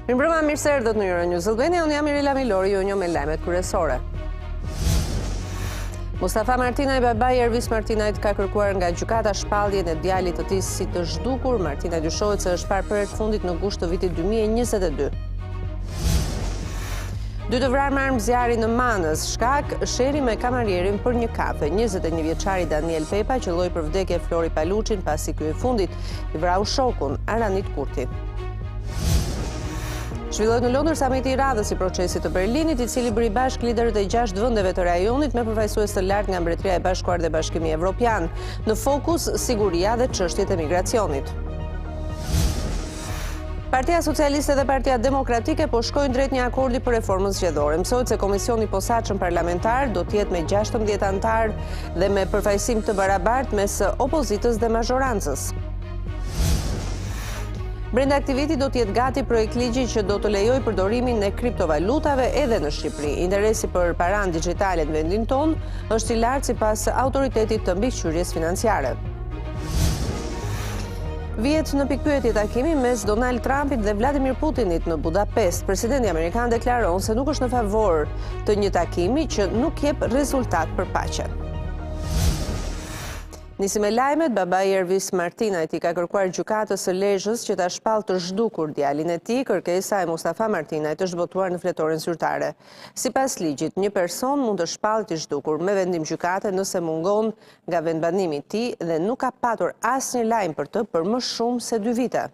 Mirëmbrëma, mirë se erdhët në Euronews. Unë jam Irela Milori, ju njoh me lajmet kryesore. Mustafa Martinaj, babai i Ervis Martinajt, ka kërkuar nga gjykata shpalljen e djalit të tij si të zhdukur. Martinaj dyshohet se është parë për herë të fundit në gusht të vitit 2022. 2 të vrarë me armë zjarri në Manës, shkak sheri me kamarierin për një kafe. 21 vjeçari Daniel Pepa qelloi për vdekje Flori Paluçin pasi ky i fundit i vrau shokun Aranit Kurti. Zhvillohet në Londër samiti i radhës i procesit të Berlinit, i cili bëri bashkë liderët e 6 vendeve të rajonit me përfaqësues të lartë nga Mbretëria e Bashkuar dhe Bashkimi Evropian. Në fokus siguria dhe çështjet e migracionit. Partia Socialiste dhe Partia Demokratike po shkojnë drejt një akordi për reformën zgjedhore. Mësohet se komisioni i posaçëm parlamentar do të jetë me 16 anëtar dhe me përfaqësim të barabartë mes opozitës dhe mazhorancës. Brenda aktit vitit do të jetë gati projekt ligji që do të lejojë përdorimin e kriptovalutave edhe në Shqipëri. Interesi për paranë digjitale në vendin tonë është i lartë sipas autoritetit të mbikëqyrjes financiare. Vihet në pikpyetje takimi mes Donald Trumpit dhe Vladimir Putinit në Budapest. Presidenti amerikan deklaron se nuk është në favor të një takimi që nuk jep rezultat për paqe. Nisim me lajmet, babai i Ervis Martinajt i ka kërkuar gjykatës së Lezhës që ta shpallë të zhdukur djalin e tij. Kërkesa e Mustafa Martinajt është botuar në fletoren zyrtare. Sipas ligjit, një person mund të shpallet i zhdukur me vendim gjykate nëse mungon nga vendbanimi i tij dhe nuk ka patur asnjë lajm për të për më shumë se 2 vite.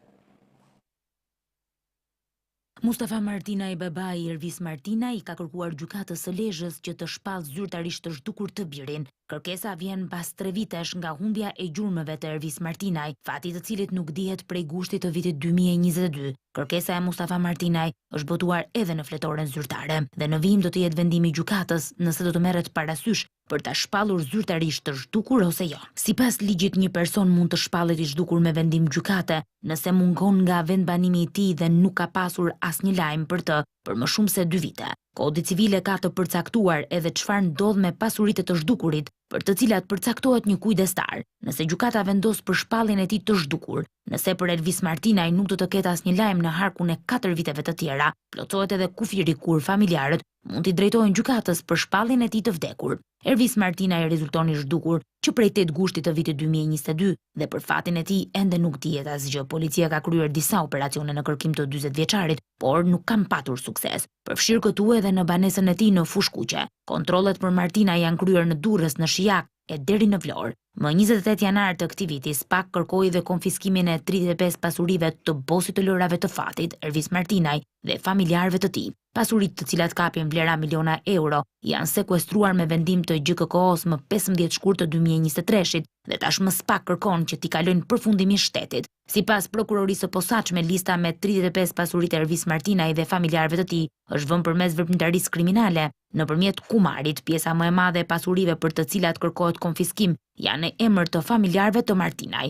Mustafa Martinaj, babai i Ervis Martinaj, ka kërkuar gjykatës së Lezhës që të shpallë zyrtarisht të zhdukur të birin. Kërkesa vjen pas 3 vitesh nga humbja e gjurmëve të Ervis Martinaj, fati të cilit nuk dihet prej gushtit të vitit 2022. Kërkesa e Mustafa Martinaj është botuar edhe në fletoren zyrtare dhe në vijim do të jetë vendimi i gjykatës nëse do të merret parasysh për ta shpallur zyrtarisht të zhdukur ose jo. Sipas ligjit, një person mund të shpallet i zhdukur me vendim gjykate nëse mungon nga vendbanimi i tij dhe nuk ka pasur asnjë lajm për të për më shumë se 2 vite. Kodi civile ka të përcaktuar edhe çfarë ndodh me pasuritë të zhdukurit, për të cilat përcaktohet një kujdestar. Nëse gjykata vendos për shpalljen e tij të zhdukur, nëse për Ervis Martinaj nuk do të ketë asnjë lajm në harkun e 4 viteve të tjera, plotësohet edhe kufiri kur familjarët mund t'i drejtojnë gjykatës për shpalljen e tij të vdekur. Ervis Martinaj rezulton i zhdukur që prej 8 gushtit të vitit 2022 dhe për fatin e tij ende nuk dihet asgjë. Policia ka kryer disa operacione në kërkim të 40 vjeçarit, por nuk kanë patur sukses. Përfshirë këtu edhe në banesën e tij në Fushkuqe. Kontrollet për Martinaj janë kryer në Durrës, në Shijak e deri në Vlorë. Më 28 janar të këtij viti, SPAK kërkoi dhe konfiskimin e 35 pasurive të bosit të lërave të fatit, Ervis Martinaj, dhe familjarëve të tij. Pasuritë të cilat kapin vlera miliona euro janë sekuestruar me vendim të GKK-s më 15 shkurt të 2023-shit dhe tashmë SPAK kërkon që t'i kalojnë përfundimisht shtetit. Sipas prokurorisë së posaçme, lista me 35 pasuritë e Ervis Martinaj dhe familjarëve të tij është vënë përmes veprimtarisë kriminale nëpërmjet kumarit. Pjesa më e madhe e pasurive për të cilat kërkohet konfiskim janë në emër të familjarëve të Martinaj.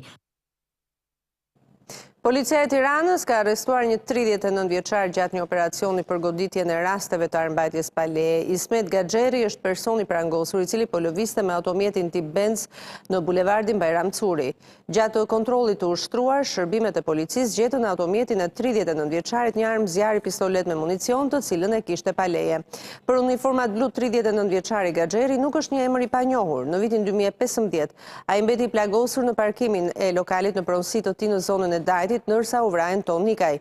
Policia e Tiranës ka arrestuar një 39 vjeçar gjatë një operacioni për goditjen e rasteve të armbajtjes pa leje. Ismet Gaxheri është personi prangosur i cili po lëvizte me automjetin tip Benz në bulevardin Bajram Curi. Gjatë kontrollit të ushtruar, shërbimet e policisë gjetën në automjetin e 39 vjeçarit një armë zjarri, pistolet me municion, të cilën e kishte pa leje. Për uniformat blu, 39 vjeçari Gaxheri nuk është një emër i panjohur. Në vitin 2015, ai mbeti plagosur në parkimin e lokalit në pronësi të tij në zonën e Dajtit, nërsa u vra Anton Nikaj.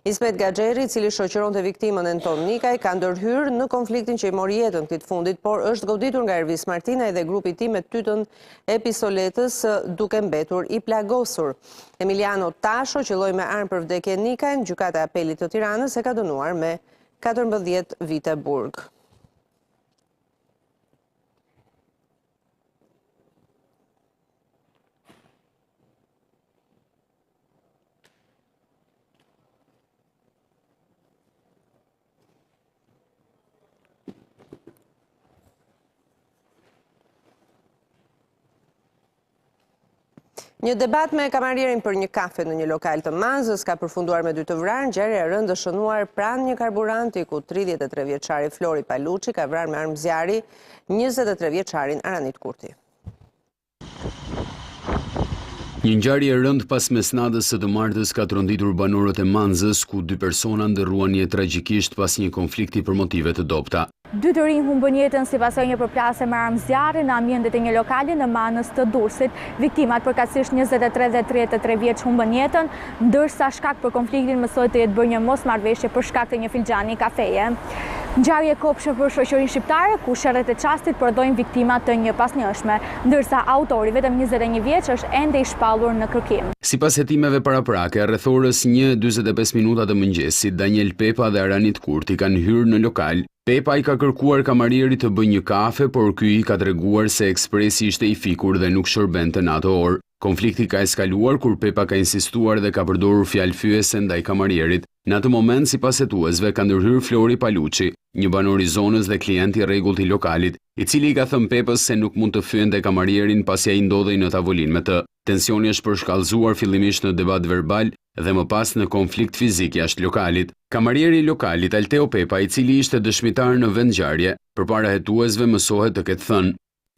Ismet Gaxheri, i cili shoqëronte viktimën Anton Nikaj, ka ndërhyrë në konfliktin që i mori jetën këtij fundit, por është goditur nga Ervis Martinaj dhe grupi i tij me tytën e pistoletës duke mbetur i plagosur. Emiliano Tasho qelloi me armë për vdekjen Nikajn. Gjykata e Apelit të Tiranës e ka dënuar me 14 vite burg. Një debat me kamarierin për një kafe në një lokal të Mazës ka përfunduar me 2 të vrarë. Ngjarja e rëndë është shënuar pranë një karburanti ku 33 vjeçari Flori Paluçi ka vrarë me armë zjarri 23 vjeçarin Aranit Kurti. Një ngjarje e rëndë pas mesnatës së të martës ka tronditur banorët e Manzës, ku 2 persona ndërruan jetë tragjikisht pas një konflikti për motive të dobta. 2 të rinj humbën jetën sipas një përplasje me armë zjarri në ambientet e një lokali në Manës të Durrësit. Viktimat përkatësisht 23 dhe 33 vjeç humbën jetën, ndërsa shkak për konfliktin mësohet të jetë bërë një mosmarrëveshje për shkak të një filxhani kafeje. Ngjarje kopshte për shoqërinë shqiptare, ku sherrët e çastit prodhojnë viktima të njëpasnjëshme, ndërsa autori, vetëm 21 vjeç, është ende i shpallur në kërkim. Sipas hetimeve paraprake, rreth orës 1:45 minuta të mëngjesit, Daniel Pepa dhe Aranit Kurti kanë hyrë në lokal. Pepa i ka kërkuar kamarierit të bëjë një kafe, por ky i ka treguar se ekspresi ishte i fikur dhe nuk shërbente në ato orë. Konflikti ka eskaluar kur Pepa ka insistuar dhe ka përdorur fjalë fyese ndaj kamarierit. Në atë moment, sipas hetuesve, ka ndërhyrë Flori Paluçi, një banor i zonës dhe klient i rregullt i lokalit, i cili i ka thënë Pepës se nuk mund të fyente kamarierin pasi ai ndodhej në tavolinë me të. Tensioni është përshkallëzuar fillimisht në debat verbal dhe më pas në konflikt fizik jashtë lokalit. Kamarieri i lokalit, Alteo Pepa, i cili ishte dëshmitar në vendngjarje, përpara hetuesve mësohet të ketë thënë: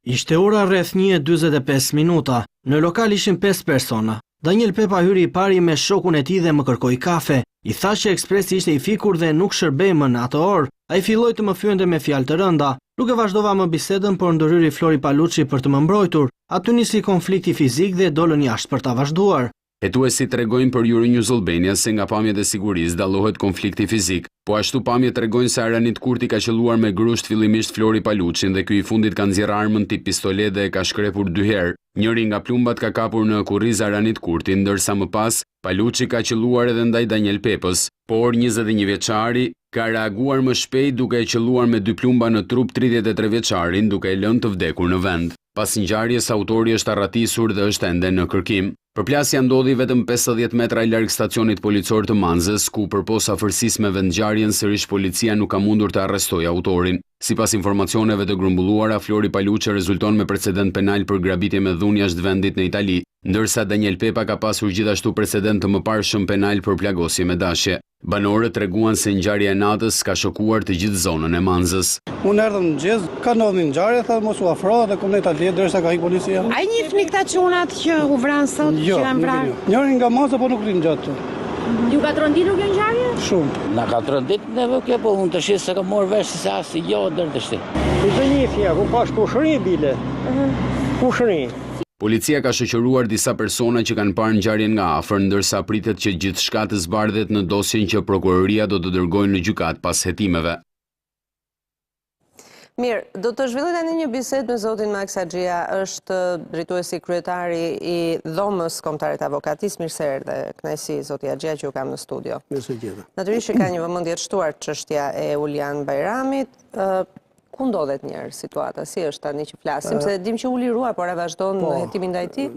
Ishte ora rreth 1:45 minuta. Në lokal ishin 5 persona. Daniel Pepa hyri i pari me shokun e tij dhe më kërkoi kafe. I tha që ekspresi ishte i fikur dhe nuk shërbej më në atë orë. Ai filloi të më fyente me fjalë të rënda. Nuk e vazhdova më bisedën, por ndërhyri Flori Paluçi për të më mbrojtur. Aty nisi konflikti fizik dhe dolën jashtë për ta vazhduar. Hetuesit tregojnë për Euronews Albania se nga pamjet e sigurisë dallohet konflikti fizik. Po ashtu pamjet tregojnë se Aranit Kurti ka qelluar me grusht fillimisht Flori Paluçin dhe ky i fundit ka nxjerrë armën tip pistolet dhe e ka shkrepur 2 herë. Njëri nga plumbat ka kapur në kurriz Aranit Kurti, ndërsa më pas Paluçi ka qelluar edhe ndaj Daniel Pepës, por 21 vjeçari ka reaguar më shpejt duke e qelluar me 2 plumba në trup 33 vjeçarin, duke e lënë të vdekur në vend. Pas ngjarjes, autori është arratisur dhe është ende në kërkim. Përplasja ndodhi vetëm 50 metra larg stacionit policor të Manzës, ku përpos afërsisë me vendngjarjen, sërish policia nuk ka mundur të arrestojë autorin. Sipas informacioneve të grumbulluara, Flori Paluçi rezulton me precedent penal për grabitje me dhunë jashtë vendit në Itali, ndërsa Daniel Pepa ka pasur gjithashtu precedent të mëparshëm penal për plagosje me dashje. Banorët treguan se ngjarja e natës ka shokuar të gjithë zonën e Manzës. Unë erdhëm në mëngjes, ka ndodhur një ngjarje, tha mos u afro dhe kom në Itali derisa ka ikë policia. Ai njihni këta çunat që u vranë sot, që janë vrarë? Njëri nga Manza, po nuk rinë gjatë. Ju ka tronditur kjo ngjarje? Shumë. Na ka trondit neve kjo, po unë të shih se ka marrë vesh se asi jo deri të shti. Ishte një fja, ku pas pushëri bile. Pushëri. Policia ka shoqëruar disa persona që kanë parë ngjarjen nga afër, ndërsa pritet që gjithçka të zbardhet në dosjen që prokuroria do të dërgojë në gjykat pas hetimeve. Mirë, do të zhvilloj tani një bisedë me zotin Maks Haxhia, është drejtuesi kryetari i dhomës kombëtare të avokatisë. Mirë se erdhe, kënaqësi zoti Haxhia që ju kam në studio. Mirë se gjeta. Natyrisht ka një vëmendje të shtuar çështja e Ulian Bajramit. Ku ndodhet njërë situata? Si është tani që flasim? Se dim që u lirua, por e vazhdon në hetimin ndaj tij?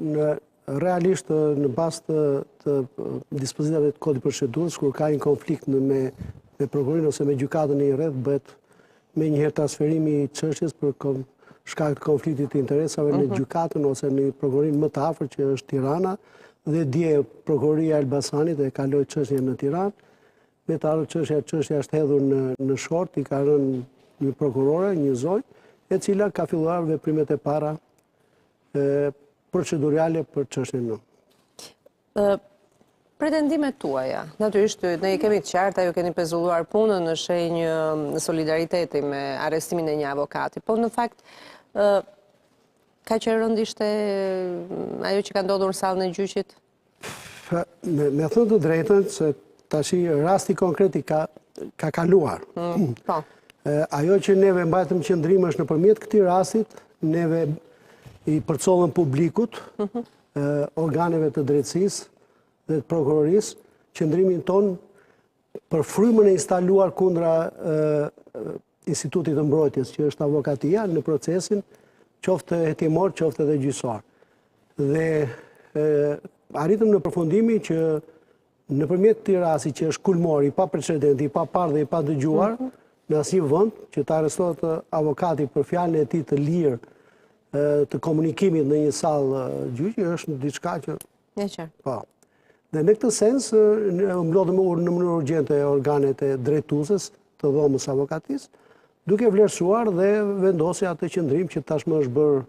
Realisht, në bazë të dispozitave të kodit procedurës, kur ka një konflikt me prokurorinë ose me gjykatën në një rreth, bëhet me njëherë transferimi i çështjes për shkak të konfliktit të interesave në gjykatën ose në prokurorinë më të afërt që është Tirana, dhe dje prokuroria e Elbasanit e kaloi çështjen në Tiranë. Me të ardhur çështja është hedhur në short, i ka rënë një prokurore, një zonjë, e cila ka filluar veprimet e para procedurale për çështjen në. Pretendimet tuaja, natyrisht ne i kemi të qarta, ju keni pezulluar punën në shenjë solidariteti me arrestimin e një avokati, po në fakt ka që rënd ishte ajo që ka ndodhur në sallën e gjyqit? Me thënë të drejtën, se tashi rasti konkreti ka kaluar. Po. Ajo që neve mbajtëm qëndrim është nëpërmjet këtij rastit, neve i përcollëm publikut, organeve të drejtësisë dhe të prokurorisë, qëndrimin ton për frymën e instaluar kundra institutit të mbrojtjes, që është avokatia, në procesin qoftë hetimor, qoftë edhe gjyqësor. Dhe arritëm në përfundimi që nëpërmjet këtij rasti që është kulmor, i pa precedenti, i pa parë dhe i pa dëgjuar, në asnjë vend, që të arrestohet avokati për fjalën e tij të lirë të komunikimit në një sallë gjyqi, është diçka që... Po. Dhe në këtë sens, mblodhëm në mënyrë urgjente organet e drejtuesës të dhomës avokatisë, duke vlerësuar dhe vendosja atë qëndrim që tashmë është bërë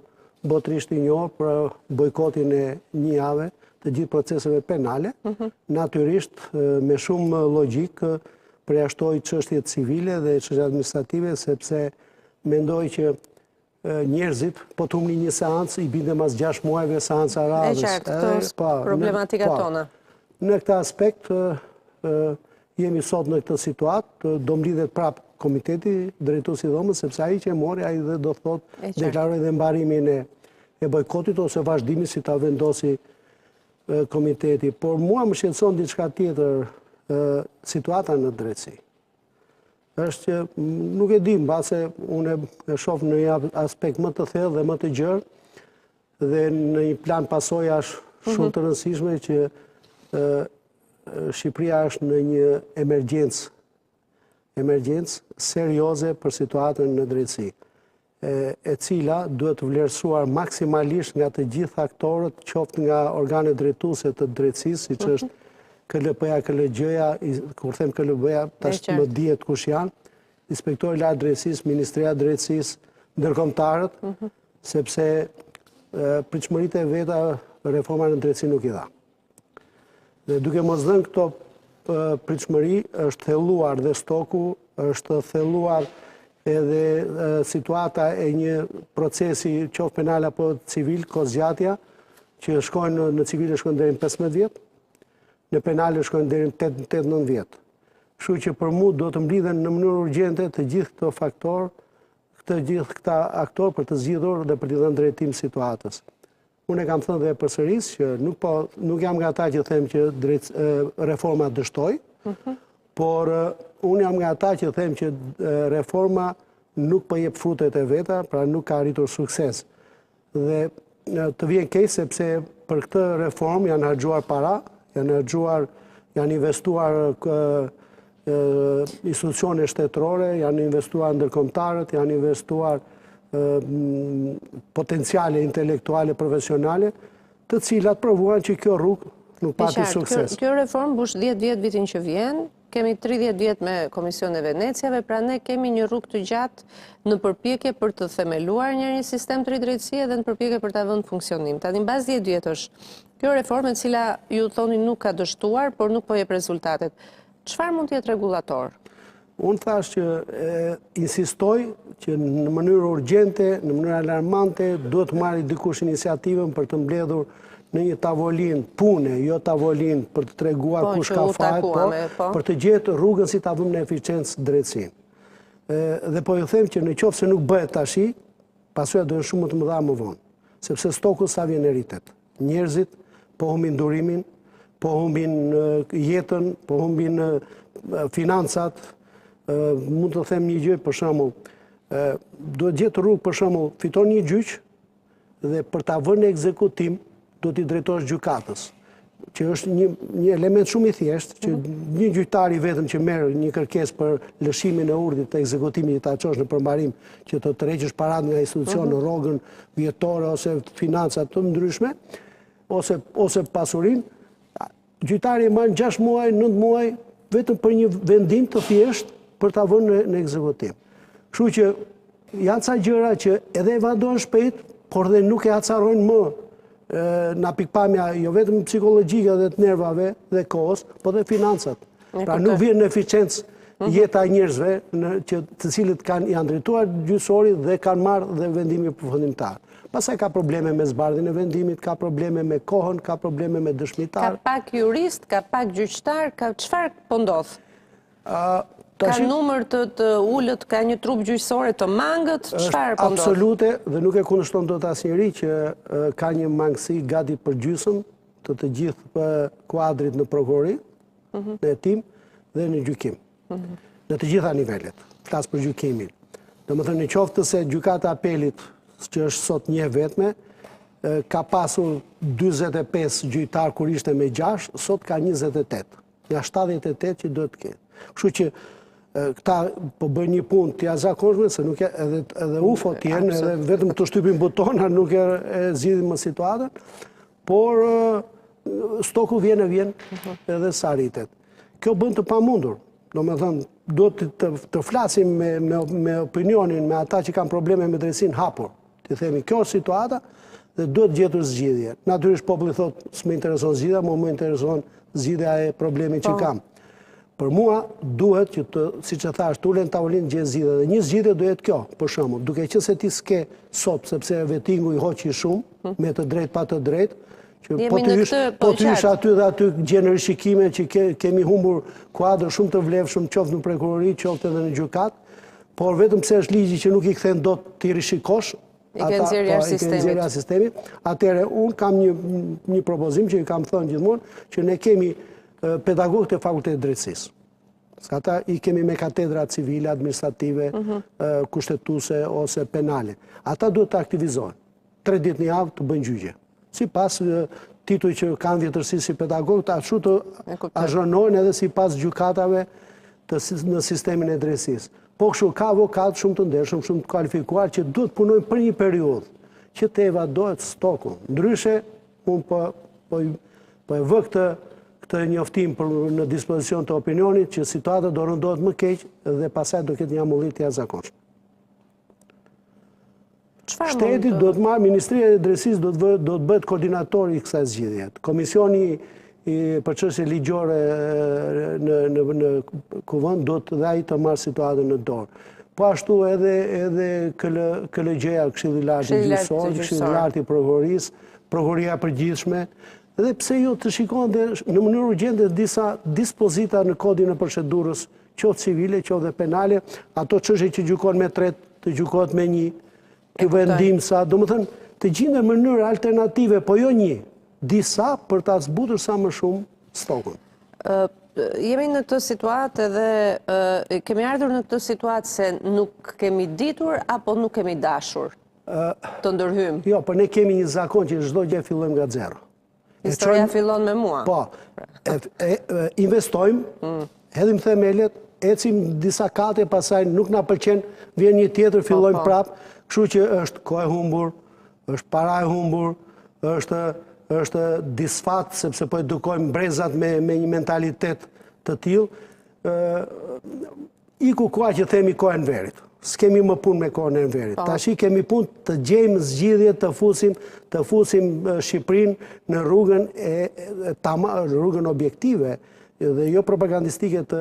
botërisht i njohur për bojkotin e një jave të gjithë proceseve penale, natyrisht me shumë logjik përjashtoi çështjet civile dhe çështjet administrative, sepse mendoj që njerëzit, po të humni një seancë, i binde mas 6 muajve seanca radhës. E qartë, këto problematika tona. Në këtë aspekt, jemi sot në këtë situatë, do mlidhet prap komiteti, drejtuesi i dhomës, sepse ai që e mori, ai dhe do thotë deklaroj dhe mbarimin e bojkotit ose vazhdimit si ta vendosi komiteti. Por mua më shqetëson diçka tjetër, situata në drejtësi. Është që nuk e di, mbase unë e shoh në një aspekt më të thellë dhe më të gjerë dhe në një plan pasojash shumë të rëndësishme që Shqipëria është në një emergjencë serioze për situatën në drejtësi, e cila duhet të vlerësuar maksimalisht nga të gjithë aktorët, qoftë nga organet drejtuese të drejtësisë, siç është KLP-ja, KLG-ja, kur them KLB-ja, tash më dihet kush janë, inspektori lartë drejtësisë, Ministria e Drejtësisë, ndërkombëtarët, sepse pritshmëritë e veta reforma në drejtësi nuk i dha. Dhe duke mos dhënë këto pritshmëri, është thelluar dhe stoku, është thelluar edhe situata e një procesi qoftë penal apo civil, kozgjatja, që shkojnë në civile shkojnë deri në 15 vjet, në penale shkojnë deri në 8-9 vjet. Kështu që për mua do të mblidhen në mënyrë urgjente të gjithë këto faktorë, të gjithë këta aktorë për të zgjidhur dhe për të dhënë drejtim situatës. Unë e kam thënë dhe përsëris që nuk jam nga ata që them që reforma dështoi, por unë jam nga ata që them që reforma nuk po jep frutet e veta, pra nuk ka arritur sukses. Dhe të vjen keq sepse për këtë reformë janë harxuar para, janë investuar institucione shtetërore, janë investuar ndërkombëtarët, janë investuar potenciale intelektuale profesionale, të cilat provuan që kjo rrugë nuk pati sukses. Kjo reformë mbush 10 vjet vitin që vjen, kemi 30 vjet me Komisionin e Veneciave, pra ne kemi një rrugë të gjatë në përpjekje për të themeluar një sistem të drejtësie dhe në përpjekje për ta vënë funksionim. Tani mbas 10 vjetësh, kjo reformë e cila ju thoni nuk ka dështuar, por nuk po jep rezultatet. Çfarë mund të jetë rregullator? Unë thash që insistoj që në mënyrë urgjente, në mënyrë alarmante, duhet të marrë dikush iniciativën për të mbledhur në një tavolinë pune, jo tavolinë për të treguar kush ka fajt, për të gjetë rrugën si ta vëmë në eficiencë drejtësinë. Dhe po ju them që në qoftë se nuk bëhet tash, pasojat do të jenë shumë më të mëdha më vonë, sepse stoku sa vjen e rritet. Njerëzit po humbin durimin, po humbin jetën, po humbin financat. Mund të them një gjë, për shembull, duhet gjetë rrugë, për shembull, fiton një gjyq dhe për ta vënë në ekzekutim do t'i drejtosh gjykatës, që është një element shumë i thjeshtë, që një gjyqtar i vetëm që merr një kërkesë për lëshimin e urdhit të ekzekutimit që ta çosh në përmbarim, që të tërheqësh paratë nga institucion në rrogën vjetore ose financa të ndryshme, ose pasurinë, gjyqtari marr 6 muaj, 9 muaj vetëm për një vendim të thjeshtë për ta vënë në ekzekutim. Kështu që janë ca gjëra që edhe evadohen shpejt, por dhe nuk e acarojnë më nga pikpamja jo vetëm psikologjike dhe të nervave dhe kohës, po dhe financat. Pra nuk vjen në eficiencë jeta e njerëzve, të cilët janë drejtuar gjyqësori dhe kanë marrë dhe vendimi përfundimtar. Pastaj ka probleme me zbardhjen e vendimit, ka probleme me kohën, ka probleme me dëshmitar. Ka pak jurist, ka pak gjyqtar, çfarë po ndodh? Ka numër të ullët, ka një trup gjyqësore të mangët, çfarë po ndodh? Absolute, dhe nuk e kundërshton dot asnjëri që ka një mangësi gati për gjysmë të gjithë kuadrit në prokurori, në hetim dhe në gjykim. Në të gjitha nivelet, flas për gjykimin. Domethënë, në qoftë se gjykata e apelit, që është sot një vetme, ka pasur 45 gjyqtar kur ishte me 6, sot ka 28. Nga 78 që duhet të ketë. Kështu që këta po bëjnë një punë të jashtëzakonshme, se nuk edhe UFO t'jenë, edhe vetëm të shtypin butona nuk e zgjidhin më situatën, por stoku vjen edhe sa rritet. Kjo bën të pamundur. Domethënë, duhet të flasim me opinionin, me ata që kanë probleme me drejtësinë hapur. Të themi, kjo është situata dhe duhet gjetur zgjidhje. Natyrisht populli thotë, s'më intereson zgjidhja, më intereson zgjidhja e problemit që kam. Për mua duhet që të, siç e thash, tulen tavolinë gjetë zgjidhje dhe një zgjidhje do jetë kjo, për shembull, duke qenë se ti s'ke sop sepse vetingu i hoqi shumë, me të drejtë pa të drejtë, që po të hysh aty dhe aty gjenë rishikime që kemi humbur kuadër shumë të vlefshëm, qoftë në prokurori, qoftë edhe në gjykat, por vetëm pse është ligji që nuk i kthen dot ti rishikosh, i ke nxjerrja sistemit. Atëherë unë kam një propozim që i kam thënë gjithmonë, që ne kemi pedagogët e fakultetit drejtësisë. Ata i kemi me katedra civile, administrative, kushtetuese ose penale. Ata duhet të aktivizohen. 3 ditë në javë të bëjnë gjyqje. Sipas tituj që kanë vjetërsi si pedagogët, ashtu të azhronohen edhe sipas gjykatave në sistemin e drejtësisë. Po kështu ka avokat shumë të ndershëm, shumë të kualifikuar që duhet punojnë për një periudhë që të evadohet stoku. Ndryshe, unë po e vë këtë njoftim në dispozicion të opinionit që situata do rëndohet më keq dhe pasaj do ketë një amullim të jashtëzakonshme. Shteti do të marrë, Ministria e Drejtësisë do të bëhet koordinator i kësaj zgjidhje. Komisioni për çështje ligjore në kuvend do të dhe ai të marrë situatën në dorë. Po ashtu edhe KLG-ja, Këshilli i Lartë i Gjyqësorë, Këshilli i Lartë i Prokurorisë, Prokuroria e Përgjithshme, dhe pse jo të shikon në mënyrë urgjente disa dispozita në kodin e procedurës, qoftë civile, qoftë penale, ato çështje që gjykon me 3, të gjykohet me 1, të vendim sa, domethënë të gjenden mënyra alternative, po jo një, disa për ta zbutur sa më shumë stokun. Jemi në këtë situatë edhe kemi ardhur në këtë situatë se nuk kemi ditur apo nuk kemi dashur të ndërhyjmë. Jo, por ne kemi një zakon që çdo gjë fillojmë nga zero. Historia fillon me mua. Po, investojmë, hedhim themelet, ecim disa kate, pasaj nuk na pëlqen, vjen një tjetër, fillojmë prapë, kështu që është kohë e humbur, është para e humbur, është disfat, sepse po edukojmë brezat me një mentalitet të tillë. Iku koha që themi kohën e verit. S'kemi më punë me kohën e verit. Tashi kemi punë të gjejmë zgjidhje, të fusim Shqipërinë në rrugën objektive dhe jo propagandistike të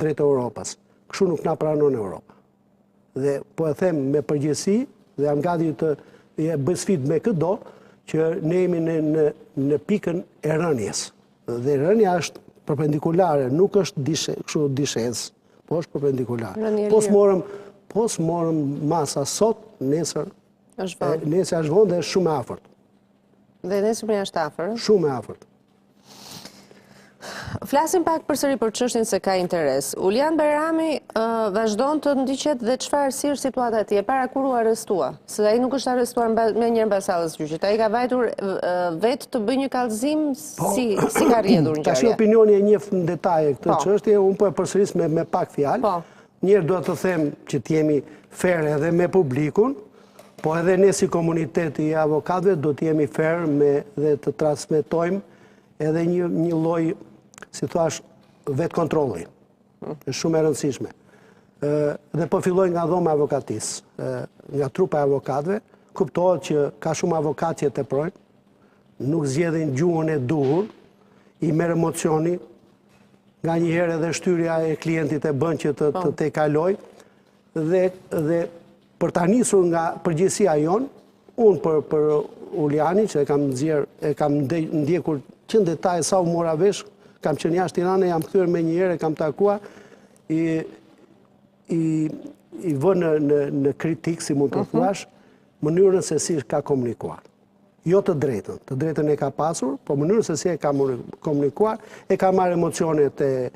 drejtë Europës. Kështu nuk na pranon Europa. Dhe po e them me përgjegjësi dhe jam gati të bëj sfidë me këdo që ne jemi në pikën e rënjes. Dhe rënja është perpendikulare, nuk është kështu dishez, po është perpendikulare. Po s'morëm masa sot, nesër është vonë dhe është shumë e afërt. Dhe nesër më është afër? Shumë e afërt. Flasim pak përsëri për çështjen se ka interes. Ulian Bajrami vazhdon të ndiqet dhe çfarë si është situata e tij para kur u arrestua? Se ai nuk është arrestuar me një ambasadës gjyqit. Ai ka vajtur vetë të bëjë një kallëzim si ka rrjedhur ngjarja. Tash opinioni e njeh në detaje këtë çështje, unë po e përsëris me pak fjalë. Njerë do të them që t'jemi fair edhe me publikun, po edhe ne si komuniteti i avokatëve do t'jemi fair dhe të transmetojmë edhe një lloj, si thash, vetë kontrolli. Është shumë e rëndësishme. Dhe po filloj nga dhoma e avokatisë, nga trupa e avokatëve, kuptohet që ka shumë avokatë që teprojnë, nuk zgjedhin gjuhën e duhur, i merr emocioni, nga njëherë edhe shtyrja e klientit e bën që të te kaloj, dhe për ta nisur nga përgjegjësia jonë, unë për Uliani, që e kam ndjekur që në detaj sa u mora vesh, kam qenë jashtë Tiranë, jam kthyer me njëherë, kam takuar, i vë në kritik, si mund të thuash, mënyrën se si ka komunikuar. Jo të drejtën e ka pasur, po mënyrën se si e ka komunikuar, e ka marrë emocionet e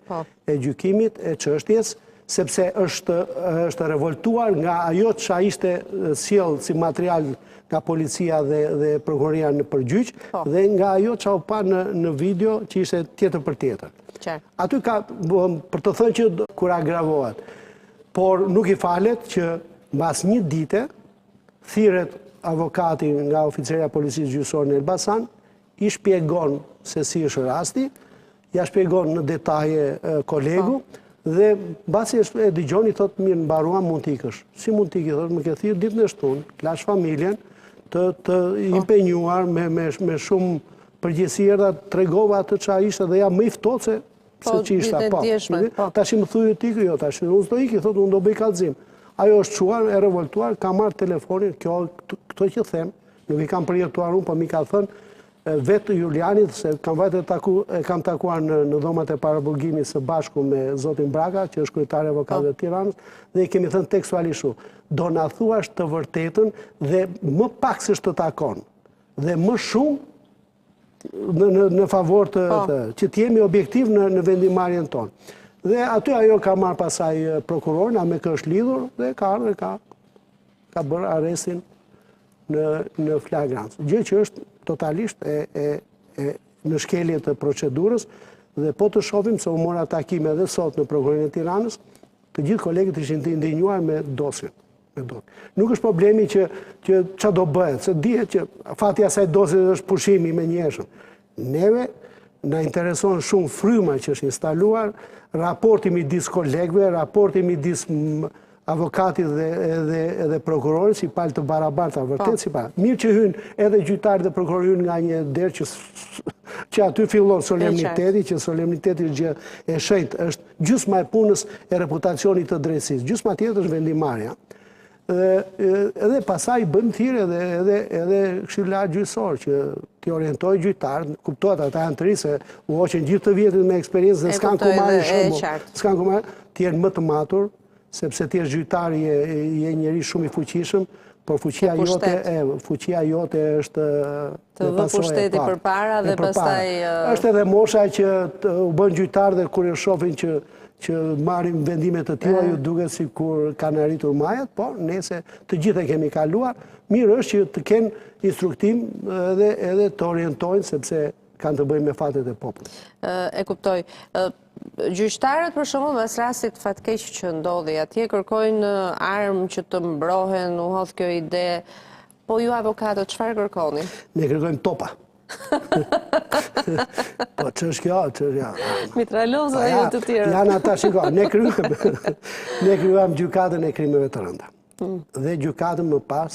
gjykimit, e çështjes, sepse është revoltuar nga ajo që ishte sjell si material nga policia dhe prokuroria në përgjyq, dhe nga ajo që u pa në video që ishte tjetër për tjetër. Aty ka, për të thënë që kur agravohet, por nuk i falet që mbas një dite, thirret avokati nga oficeria policisë gjyqësore në Elbasan, i shpjegon se si është rasti, ja shpjegon në detaje kolegu, dhe basi e dëgjoni, thotë mirë, mbaruam, mund t'i ikësh. Si mund t'i ikësh, thotë, më ke thirrë ditën e shtunë, lash familjen, të impenjuar me shumë përgjithësi erdha tregova atë çfarë ishte dhe jam më i ftohtë se që ishta. Tash më thuaj ti jo, tash unë s'do iki, thotë unë do bëj kallëzim. Ajo është çuar, e revoltuar, ka marrë telefonin, këto që them, nuk i kam përjetuar unë, po mi ka thënë vetë Julianit, se kam takuar në dhomat e paraburgimit së bashku me zotin Braga, që është kryetari i avokatëve të Tiranës, dhe i kemi thënë tekstualisht kështu: do na thuash të vërtetën dhe më pak se të takon, dhe më shumë në favor që t'jemi objektiv në vendimarrjen tonë. Dhe aty ajo ka marrë pasaj prokurorin, a me kë është lidhur, dhe ka bërë arrestin në flagrancë. Gjë që është totalisht në shkelje të procedurës, dhe po të shohim se u mora takime edhe sot në prokurorin e Tiranës, të gjithë kolegët ishin të indinjuar me dosjen. Nuk është problemi që ç'a do bëhet, se dihet që fati asaj dosje është pushimi me njëshëm. Neve na intereson shumë fryma që është instaluar, raporti midis kolegëve, raporti midis avokatit dhe prokurorit, si palë të barabarta, vërtet si palë. Mirë që hynë edhe gjyqtarët dhe prokurorit hynë nga një derë që aty fillon solemniteti, që solemniteti është gjë e shenjtë, është gjysma e punës e reputacionit të drejtësisë, gjysma tjetër është vendimarrja. Edhe pasaj bën thirrje edhe këshillar gjyqësor që t'i orientoj gjyqtarët, kuptohet ata janë të ri se u hoqën gjithë të vjetit me eksperiencë dhe s'kan ku marrin shembull, të jenë më të matur, sepse ti je gjyqtar, je njeri shumë i fuqishëm, por fuqia jote është të vë pushteti përpara dhe pastaj është edhe mosha që u bën gjyqtar dhe kur e shohin që marrim vendimet të tilla, ju duket sikur kanë arritur majat, po nese të gjithë e kemi kaluar. Mirë është që të kenë instruktim edhe të orientojnë, sepse kanë të bëjnë me fatet e popullit. E kuptoj. Gjyqtarët për shembull pas rastit fatkeq që ndodhi atje kërkojnë armë që të mbrohen, u hodh kjo ide, po ju avokatët çfarë kërkoni? Ne kërkojmë topa. Po që është kjo? Mitraloza e të tjera. Janë ata, shiko, ne kryuam gjykatën e krimeve të rënda. Dhe gjykatën më pas,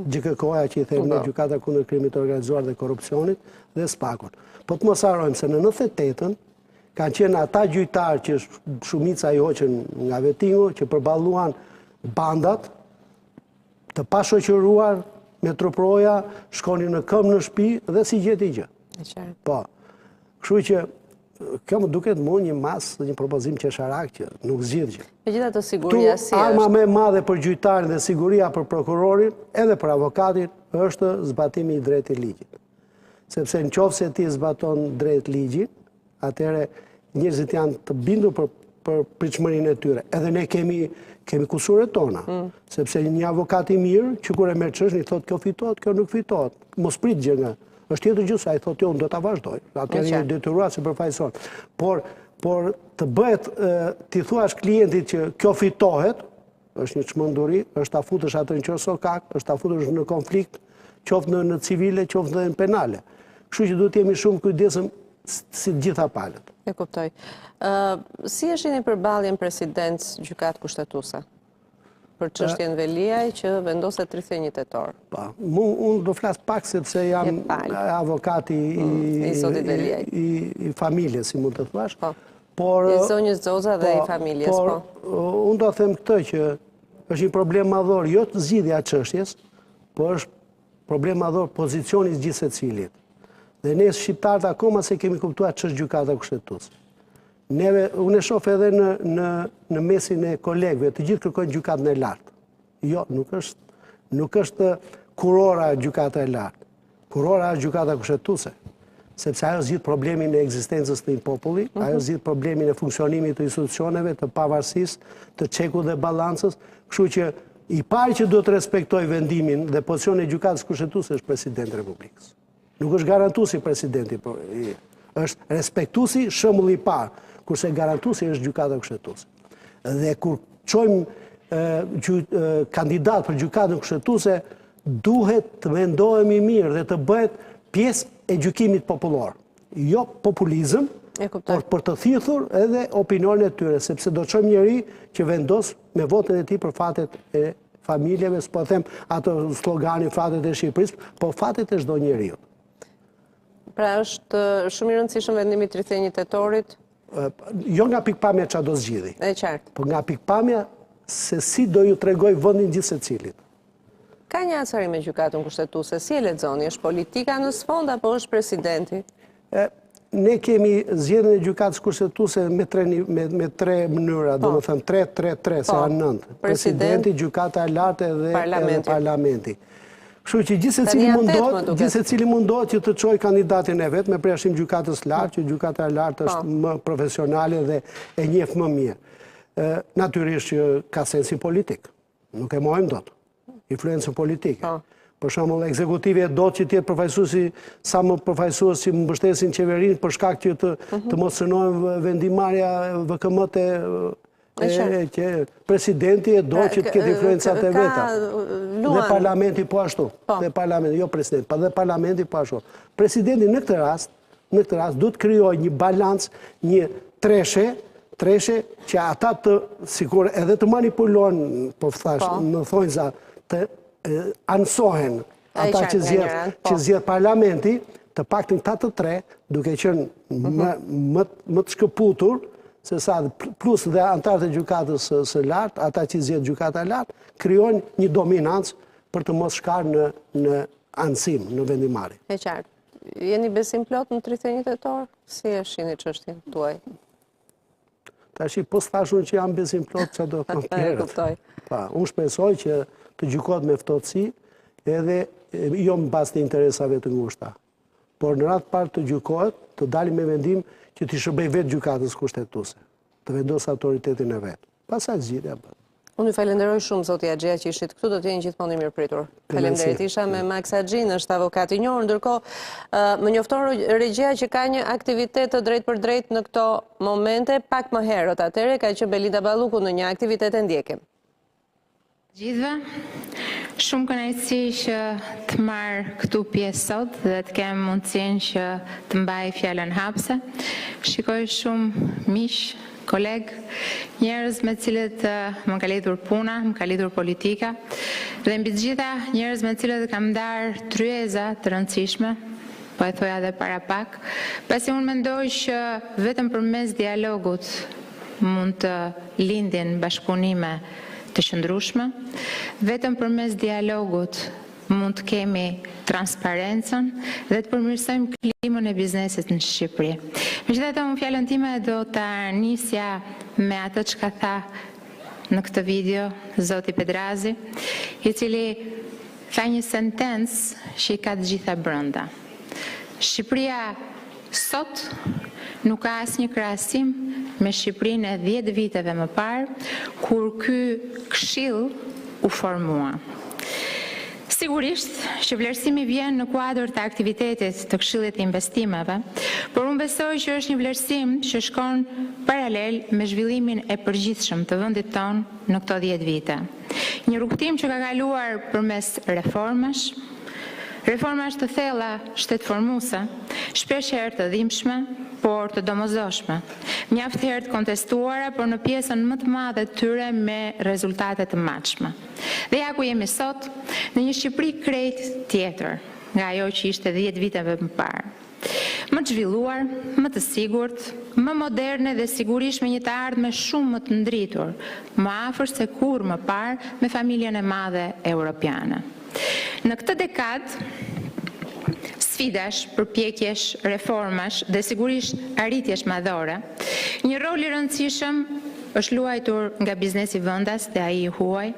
GKK-ja që i thejmë ne gjykata kundër krimit të organizuar dhe korupcionit, dhe SPAK-un. Po të mos harrojmë se në 98-ën kanë qenë ata gjyqtarë që shumica i hoqën nga Vetingu, që përballuan bandat të pashoqëruar me troproja, shkoni në këmbë në shtëpi dhe si gjeti gjë. Po. Kështu që kjo më duket mua një mas, një propozim qesharak që nuk zgjidh gjë. Megjithatë siguria si është. Arma më e madhe për gjyqtarin dhe siguria për prokurorin, edhe për avokatin, është zbatimi i drejtë i ligjit. Sepse nëse ti zbaton drejt ligjit, atëherë njerëzit janë të bindur për pritshmërinë e tyre. Edhe ne kemi kusuret tona, sepse një avokat i mirë, që kur e merr çështën i thotë kjo fitohet, kjo nuk fitohet. Mos prit gjë nga. Është tjetër gjë sa i thotë jo, unë do ta vazhdoj. Atëherë je detyruar si përfaqëson. Por të bëhet ti thuash klientit që kjo fitohet, është një çmenduri, është ta futesh atë në qorsokak, është ta futesh në konflikt, qoftë në civile, qoftë në penale. Kështu që duhet të jemi shumë kujdesshëm si të gjitha palët. E kuptoj. Si është një përballje presidentës gjykatë kushtetuese për çështjen Veliaj që vendoset 31 tetor? Unë do flas pak sepse jam avokati i familjes, si mund të thuash. I zonjës Zoza dhe i familjes, po. Unë do them këtë që është një problem madhor, jo të zgjidhja çështjes, por është problem madhor pozicioni i gjithë secilit. Dhe ne shqiptarët akoma se kemi kuptuar ç'është gjykata kushtetuese. Unë e shoh edhe në mesin e kolegëve, të gjithë kërkojnë gjykatën e lartë. Jo, nuk është kurora gjykata e lartë. Kurora është gjykata kushtetuese, sepse ajo zgjidh problemin e ekzistencës të një populli, ajo zgjidh problemin e funksionimit të institucioneve, të pavarësisë, të çekut dhe balancës, kështu që i pari që duhet të respektoj vendimin dhe pozicionin e gjykatës kushtetuese është presidenti i Republikës. Nuk është garantuesi presidenti, është respektuesi shembulli i parë, kurse garantuesi është gjykata kushtetuese. Dhe kur çojmë kandidat për gjykatën kushtetuese, duhet të mendohemi mirë dhe të bëhet pjesë e gjykimit popullor. Jo populizëm, por për të thithur edhe opinionin e tyre, sepse do të çojmë njëri që vendos me votën e tij për fatet e familjeve, s'po them ato slogani fatet e Shqipërisë, po fatet e çdo njeriu. Pra është shumë i rëndësishëm vendimi 31 tetorit? Jo nga pikpamja çfarë do zgjidhi. E qartë. Po nga pikpamja se si do ju tregoj vendin gjithë secilit. Ka një acarim me gjykatën kushtetuese, si e lexoni? Është politika në sfond apo është presidenti? Ne kemi zgjedhjen e gjykatës kushtetuese me tre mënyra, domethënë 3-3-3, se janë 9. Presidenti, gjykata e lartë dhe parlamenti. Kështu që gjithsecili mundohet që të çojë kandidatin e vet me përjashtim gjykatës lartë, që gjykata e lartë është më profesionale dhe e njeh më mirë. Natyrisht që ka sensi politik. Nuk e mohojmë dot. Influencën politike. Për shembull, ekzekutivi do që të jetë përfaqësuesi sa më përfaqësues që mbështesin qeverinë për shkak që të mos cënojnë vendimarrja VKM-t që presidenti do që të ketë influencat e veta. Dhe parlamenti po ashtu. Dhe parlamenti, jo presidenti, pa dhe parlamenti po ashtu. Presidenti në këtë rast duhet krijojë një balancë, një treshe që ata të sikur edhe të manipulojnë, po thash, në thonjza të ansohen ata që zgjedh parlamenti, të paktën këta të tre, duke qenë më të shkëputur, se sa plus dhe antarët e gjykatës së lartë, ata që zgjedh gjykata e lartë, krijojnë një dominancë për të mos shkarë në anësim, në vendimarrje. E qartë. Jeni besim plot në 31 tetor? Si e shihni çështjen tuaj? Tashi po thashun që jam besim plot, çfarë do të thonë tjerët. Unë shpresoj që të gjykohet me ftohtësi edhe jo mbas të interesave të ngushta. Por në radhë parë të gjykohet, të dalim me vendim që t'i shërbej vetë gjykatës kushtetuese, të vendosë autoritetin e vetë. Pastaj zgjidhja bëhet. Unë ju falenderoj shumë, zoti Axhia, që ishit këtu, do të jeni gjithmonë i mirëpritur. Faleminderit. Isha me Max Axhin, është avokat i njohur, ndërkohë më njofton regjia që ka një aktivitet të drejt për drejt në këto momente, pak më herët. Atëherë ka qenë Belinda Balluku në një aktivitet, e ndjekim. Gjithve, shumë kënaqësi që të marr këtu pjesë sot dhe të kem mundësinë që të mbaj fjalën hapse. Shikoj shumë miq, kolegë, njerëz me cilët më ka lidhur puna, më ka lidhur politika, dhe mbi të gjitha njerëz me cilët kam ndarë tryeza të rëndësishme, po e thoja edhe para pak, pasi unë mendoj që vetëm përmes dialogut mund të lindin bashkëpunime të qëndrueshme, vetëm përmes dialogut mund të kemi transparencën dhe të përmirësojmë klimën e biznesit në Shqipëri. Megjithatë, unë fjalën time do ta nisja me atë çka tha në këtë video zoti Pedrazi, i cili tha një sentencë që i ka të gjitha brenda. Shqipëria sot nuk ka asnjë krahasim me Shqipërinë e 10 viteve më parë, kur ky këshill u formua. Sigurisht që vlerësimi vjen në kuadër të aktivitetit të Këshillit të Investimeve, por unë besoj që është një vlerësim që shkon paralel me zhvillimin e përgjithshëm të vendit tonë në këto 10 vite. Një rrugëtim që ka kaluar përmes reformash të thella shtetformuese, shpesh herë të dhimbshme, por të domosdoshme, mjaft herë të kontestuara, por në pjesën më të madhe të tyre me rezultate të matshme. Dhe ja ku jemi sot, në një Shqipëri krejt tjetër, nga ajo që ishte 10 viteve më parë. Më të zhvilluar, më të sigurt, më moderne dhe sigurisht me një të ardhme shumë më të ndritur, më afër se kur më parë me familjen e madhe europiane. Në këtë dekadë, sfidash, përpjekjesh, reformash dhe sigurisht arritjesh madhore, një rol i rëndësishëm është luajtur nga biznesi vendas dhe ai i huaj,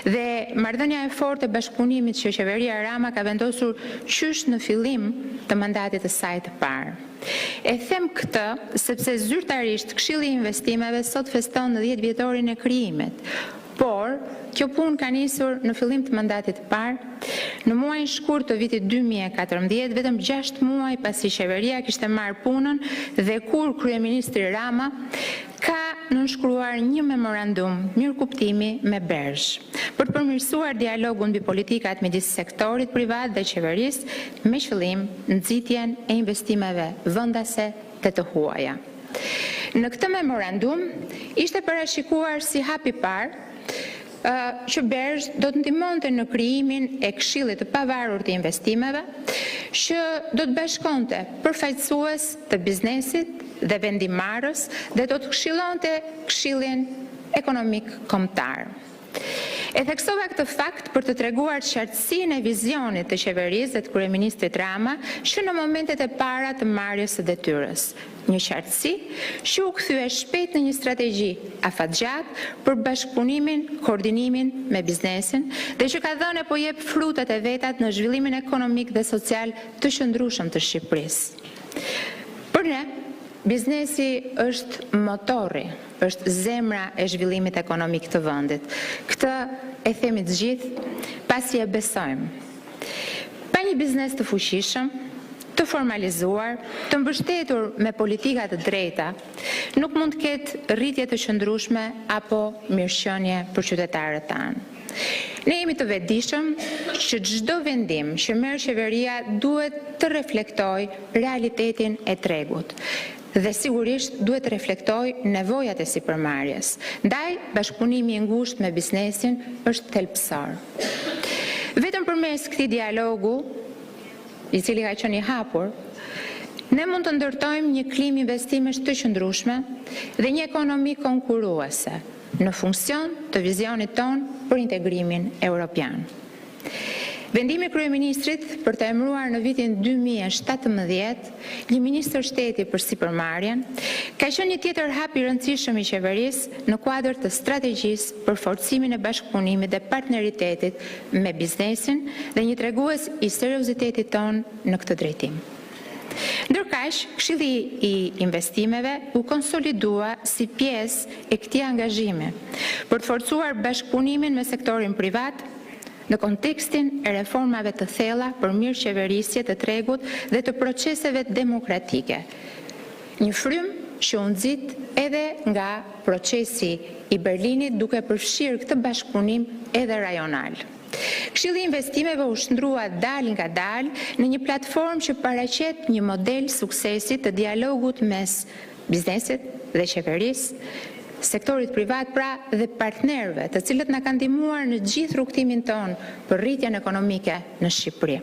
dhe marrëdhënia e fortë e bashkëpunimit që qeveria Rama ka vendosur qysh në fillim të mandatit të saj të parë. E them këtë sepse zyrtarisht Këshilli i Investimeve sot feston në 10 vjetorin e krijimit, por kjo punë ka nisur në fillim të mandatit të parë, në muajin shkurt të vitit 2014, vetëm 6 muaj pasi qeveria kishte marrë punën dhe kur kryeministri Rama ka nënshkruar një memorandum mirëkuptimi me Bergh për të përmirësuar dialogun mbi politikat midis sektorit privat dhe qeverisë me qëllim nxitjen e investimeve vendase dhe të huaja. Në këtë memorandum ishte parashikuar si hap i parë që Bergj do të ndihmonte në krijimin e Këshillit të Pavarur të Investimeve, që do të bashkonte përfaqësues të biznesit dhe vendimarrës dhe do të këshillonte Këshillin Ekonomik Kombëtar. E theksova këtë fakt për të treguar qartësinë e vizionit të qeverisë dhe të kryeministrit Rama që në momentet e para të marrjes së detyrës. Një qartësi që u kthye shpejt në një strategji afatgjatë për bashkëpunimin, koordinimin me biznesin dhe që ka dhënë po jep frutat e vetat në zhvillimin ekonomik dhe social të qëndrueshëm të Shqipërisë. Për ne, biznesi është motori, është zemra e zhvillimit ekonomik të vendit. Këtë e themi të gjithë, pasi e besojmë. Pa një biznes të fuqishëm, të formalizuar, të mbështetur me politika të drejta, nuk mund të ketë rritje të qëndrueshme apo mirëqenie për qytetarët tanë. Ne jemi të vetëdijshëm që çdo vendim që merr qeveria duhet të reflektojë realitetin e tregut dhe sigurisht duhet të reflektojë nevojat e sipërmarrjes. Ndaj, bashkëpunimi i ngushtë me biznesin është thelbësor. Vetëm përmes këtij dialogu, i cili ka qenë i hapur, ne mund të ndërtojmë një klimë investimesh të qëndrueshme dhe një ekonomi konkurruese në funksion të vizionit ton për integrimin evropian. Vendimi i kryeministrit për të emëruar në vitin 2017 një ministër shteti për sipërmarrjen ka qenë një tjetër hap i rëndësishëm i qeverisë në kuadër të strategjisë për forcimin e bashkëpunimit dhe partneritetit me biznesin dhe një tregues i seriozitetit ton në këtë drejtim. Ndërkaq, Këshilli i Investimeve u konsolidua si pjesë e këtij angazhimi për të forcuar bashkëpunimin me sektorin privat në kontekstin e reformave të thella për mirëqeverisje të tregut dhe të proceseve demokratike. Një frym që u nxit edhe nga procesi i Berlinit duke përfshirë këtë bashkëpunim edhe rajonal. Këshilli i Investimeve u shndrua dal nga dal në një platformë që paraqet një model suksesi të dialogut mes biznesit dhe qeverisë, sektorit privat pra dhe partnerëve, të cilët na kanë ndihmuar në gjithë rrugtimin ton për rritjen ekonomike në Shqipëri.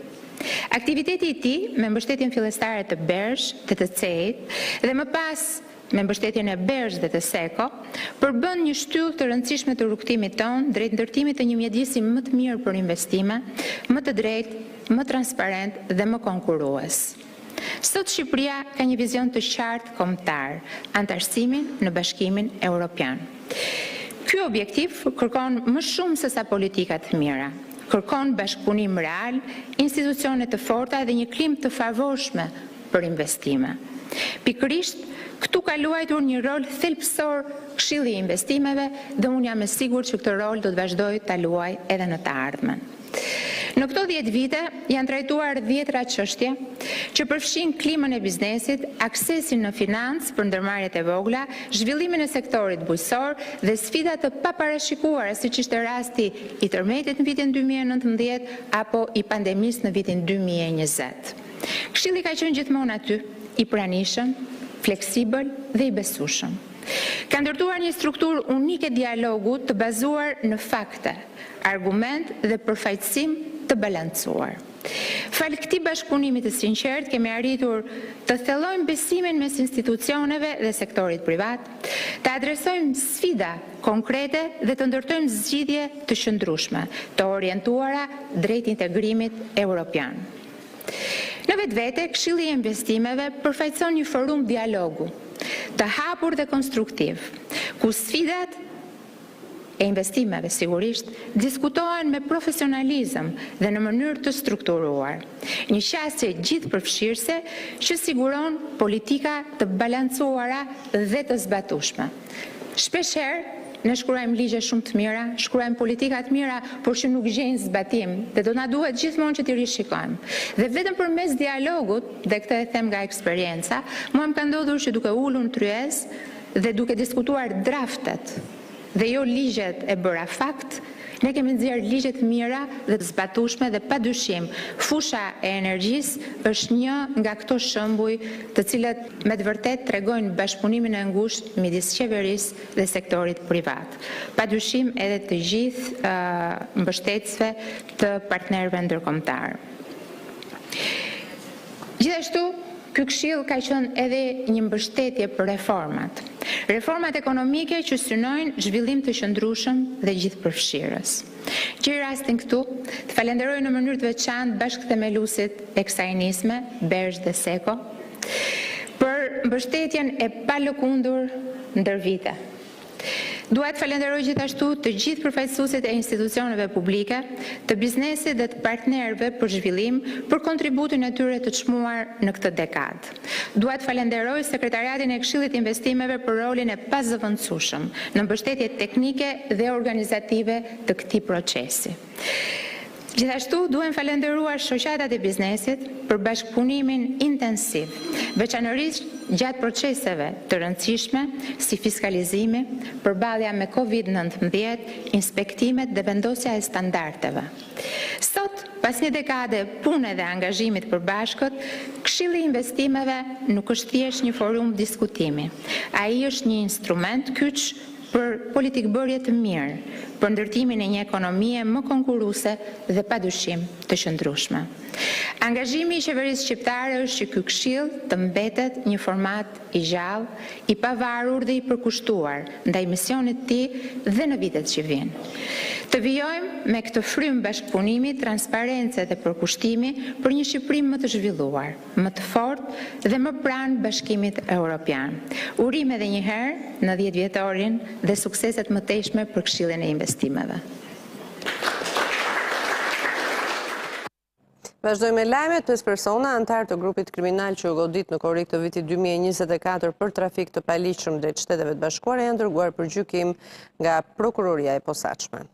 Aktiviteti i tij me mbështetjen fillestare të Bergj dhe të CEI-t dhe më pas me mbështetjen e Bergj dhe të SECO, përbën një shtyllë të rëndësishme të rrugtimit ton drejt ndërtimit të një mjedisi më të mirë për investime, më të drejtë, më transparent dhe më konkurrues. Sot Shqipëria ka një vizion të qartë kombëtar, antarësimin në Bashkimin Evropian. Ky objektiv kërkon më shumë se sa politika të mira. Kërkon bashkëpunim real, institucione të forta dhe një klimë të favorshme për investime. Pikërisht, këtu ka luajtur një rol thelbësor Këshilli i Investimeve dhe unë jam e sigurt që këtë rol do të vazhdojë ta luajë edhe në të ardhmen. Në këto 10 vite janë trajtuar 10 çështje që përfshin klimën e biznesit, aksesin në financë për ndërmarrjet e vogla, zhvillimin e sektorit bujqësor dhe sfida të paparashikuara siç ishte rasti i tërmetit në vitin 2019 apo i pandemisë në vitin 2020. Këshilli ka qenë gjithmonë aty, i pranishëm, fleksibël dhe i besueshëm. Ka ndërtuar një strukturë unike dialogu të bazuar në fakte, argument dhe përfaqësim të balancuar. Fal këtij bashkëpunimi të sinqert kemi arritur të thellojmë besimin mes institucioneve dhe sektorit privat, të adresojmë sfida konkrete dhe të ndërtojmë zgjidhje të qëndrueshme, të orientuara drejt integrimit evropian. Në vetvete, Këshilli i Investimeve përfaqëson një forum dialogu, të hapur dhe konstruktiv, ku sfidat e investimeve sigurisht diskutohen me profesionalizëm dhe në mënyrë të strukturuar. Një qasje gjithëpërfshirëse që siguron politika të balancuara dhe të zbatueshme. Shpeshherë ne shkruajmë ligje shumë të mira, shkruajmë politika të mira, por që nuk gjejnë zbatim dhe do na duhet gjithmonë që t'i rishikojmë. Dhe vetëm përmes dialogut, dhe këtë e them nga eksperjenca, mua më ka ndodhur që duke ulur në tryezë dhe duke diskutuar draftet dhe jo ligjet e bëra fakt, Ne kemi nxjerrë ligje të mira dhe të zbatueshme dhe padyshim fusha e energjisë është një nga këto shembuj të cilat me të vërtetë tregojnë bashkëpunimin e ngushtë midis qeverisë dhe sektorit privat. Padyshim edhe të gjithë mbështetësve të partnerëve ndërkombëtar. Gjithashtu, ky Këshill ka qenë edhe një mbështetje për reformat. Reformat ekonomike që synojnë zhvillim të qëndrueshëm dhe gjithëpërfshirës. Gjej rastin këtu, të falenderoj në mënyrë të veçantë bashkëthemeluesit e kësaj nisme, Bergj dhe Seko, për mbështetjen e palëkundur ndër vite. Dua të falenderoj gjithashtu të gjithë përfaqësuesit e institucioneve publike, të biznesit dhe të partnerëve për zhvillim për kontributin e tyre të çmuar në këtë dekadë. Dua të falenderoj Sekretariatin e Këshillit të Investimeve për rolin e pazëvendësueshëm në mbështetje teknike dhe organizative të këtij procesi. Gjithashtu duhem falenderuar shoqatat e biznesit për bashkëpunimin intensiv, veçanërisht gjatë proceseve të rëndësishme si fiskalizimi, përballja me COVID-19, inspektimet dhe vendosja e standardeve. Sot, pas një dekade pune dhe angazhimit përbashkët, Këshilli i Investimeve nuk është thjesht një forum diskutimi. Ai është një instrument kyç për politikbërje të mirë, për ndërtimin e një ekonomie më konkurruese dhe padyshim të qëndrueshme. Angazhimi i qeverisë shqiptare është që ky këshill të mbetet një format i gjallë, i pavarur dhe i përkushtuar ndaj misionit të tij dhe në vitet që vijnë. Të vijojmë me këtë frym bashkëpunimi, transparence dhe përkushtimi për një Shqipëri më të zhvilluar, më të fortë dhe më pranë Bashkimit Evropian. Urim edhe një herë në 10 vjetorin dhe sukseset më tejshme për Këshillin e Investimeve. Vazhdojmë me lajmet. 5 persona antar të grupit kriminal që u godit në korrik të vitit 2024 për trafik të paligjshëm drejt Shteteve të Bashkuara janë dërguar për gjykim nga prokuroria e posaçme.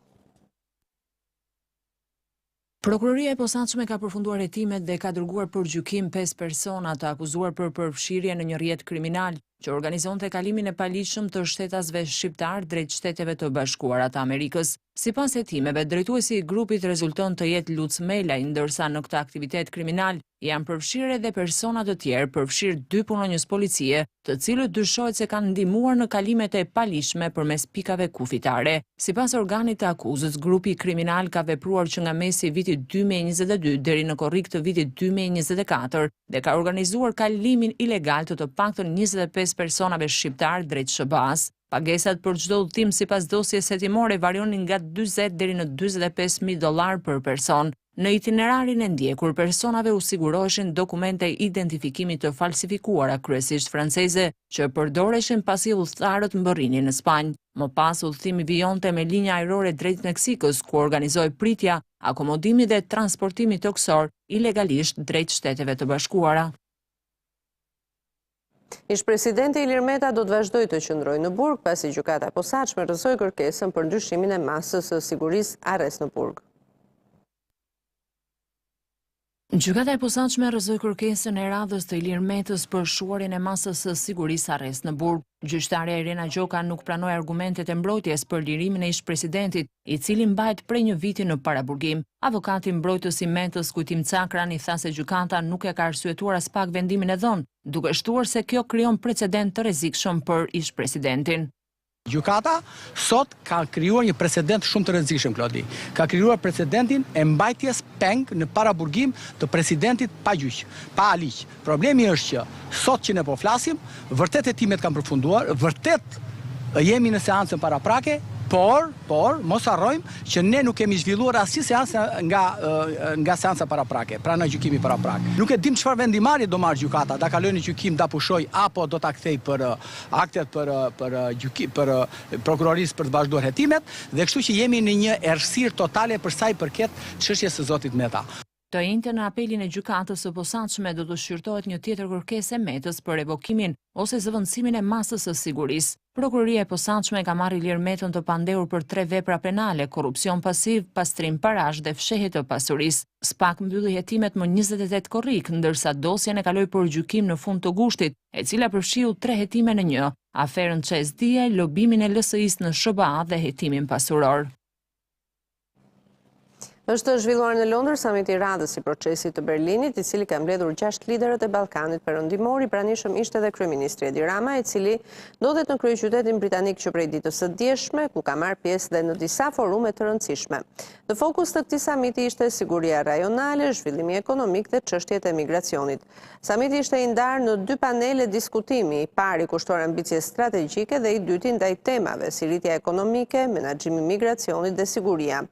Prokuroria e posaçme ka përfunduar hetimet dhe ka dërguar për gjykim 5 persona të akuzuar për përfshirje në një rrjet kriminal që organizonte kalimin e paligjshëm të shtetasve shqiptar drejt Shteteve të Bashkuara të Amerikës. Sipas hetimeve, drejtuesi i grupit rezulton të jetë Luc Melaj, ndërsa në këtë aktivitet kriminal janë përfshirë edhe persona të tjerë, përfshirë 2 punonjës policie, të cilët dyshohet se kanë ndihmuar në kalimet e paligjshme përmes pikave kufitare. Sipas organit të akuzës, grupi kriminal ka vepruar që nga mesi i vitit 2022 deri në korrik të vitit 2024 dhe ka organizuar kalimin ilegal të paktën 25 personave shqiptar drejt SBA-s. Pagesat për çdo udhëtim sipas dosjes hetimore varionin nga 40 deri në $45.000 për person. Në itinerarin e ndjekur, personave u siguroheshin dokumente identifikimi të falsifikuara, kryesisht franceze, që përdoreshin pasi udhëtarët mbërrinin në Spanjë. Më pas udhëtimi vijonte me linja ajrore drejt Meksikës, ku organizoi pritja, akomodimi dhe transportimi toksor ilegalisht drejt Shteteve të Bashkuara. Ish-presidenti Ilir Meta do të vazhdojë të qëndrojë në burg pasi gjykata e posaçme rrësoi kërkesën për ndryshimin e masës së sigurisë arrest në burg. Gjykata e posaçme rrësoi kërkesën e radhës të Ilir Metës për shuarjen e masës së sigurisë arrest në burg. Gjyqtarja Irena Gjoka nuk pranoi argumentet e mbrojtjes për lirimin e ish-presidentit, i cili mbahet prej një viti në paraburgim. Avokati mbrojtës i Metës, Kujtim Cakran, i tha se gjykata nuk e ka arsyetuar as pak vendimin e dhënë, duke shtuar se kjo krijon precedent të rrezikshëm për ish-presidentin. Gjykata sot ka krijuar një precedent shumë të rrezikshëm, Klodi. Ka krijuar precedentin e mbajtjes peng në paraburgim të presidentit pa gjyq, pa ligj. Problemi është që sot që ne po flasim, vërtet hetimet kanë përfunduar, vërtet jemi në seancën paraprake, por mos harrojmë që ne nuk kemi zhvilluar asnjë seancë nga seanca paraprake, pra në gjykimi paraprak. Nuk e dim çfarë vendimarrje do marrë gjykata, da kalojë në gjykim, da pushoj apo do ta kthej për aktet për prokurorisë për të vazhduar hetimet, dhe kështu që jemi në një errësirë totale për sa i përket çështjes së zotit Meta. Të njëjtën në apelin e gjykatës së posaçme do të shqyrtohet një tjetër kërkesë e Metës për revokimin ose zëvendësimin e masës së sigurisë. Prokuroria e posaçme ka marrë Ilir Metën të pandehur për 3 vepra penale: korrupsion pasiv, pastrim parash dhe fshehje të pasurisë. SPAK mbylli hetimet më 28 korrik, ndërsa dosjen e kaloi për gjykim në fund të gushtit, e cila përfshiu 3 hetime në një: aferën Çesdia, lobimin e LSI-s në SBA dhe hetimin pasuror. Është zhvilluar në Londër samiti radhës i procesit të Berlinit, i cili ka mbledhur 6 liderët e Ballkanit Perëndimor. I pranishëm ishte edhe kryeministri Edi Rama, i cili ndodhet në kryeqytetin britanik që prej ditës së djeshme, ku ka marrë pjesë dhe në disa forume të rëndësishme. Në fokus të këtij samiti ishte siguria rajonale, zhvillimi ekonomik dhe çështjet e migracionit. Samiti ishte i ndarë në 2 panele diskutimi, i pari kushtuar ambicie strategjike dhe i dyti ndaj temave si rritja ekonomike, menaxhimi i migracionit dhe siguria.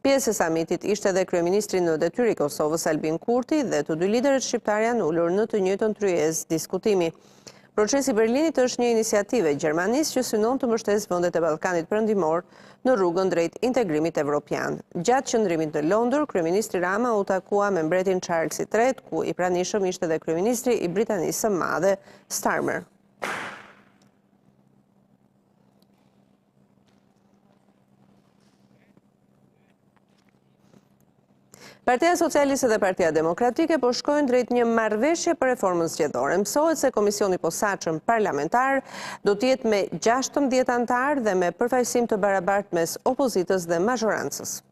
Pjesë e samitit ishte edhe kryeministri në detyrë i Kosovës Albin Kurti dhe të 2 liderët shqiptar janë ulur në të njëjtën tryezë diskutimi. Procesi i Berlinit është një iniciativë e Gjermanisë që synon të mbështesë vendet e Ballkanit Perëndimor në rrugën drejt integrimit evropian. Gjatë qëndrimit në Londër, kryeministri Rama u takua me mbretin Charles III, ku i pranishëm ishte edhe kryeministri i Britanisë së Madhe Starmer. Partia Socialiste dhe Partia Demokratike po shkojnë drejt një marrëveshje për reformën zgjedhore. Mësohet se komisioni posaçëm parlamentar do të jetë me 16 anëtar dhe me përfaqësim të barabartë mes opozitës dhe mazhorancës.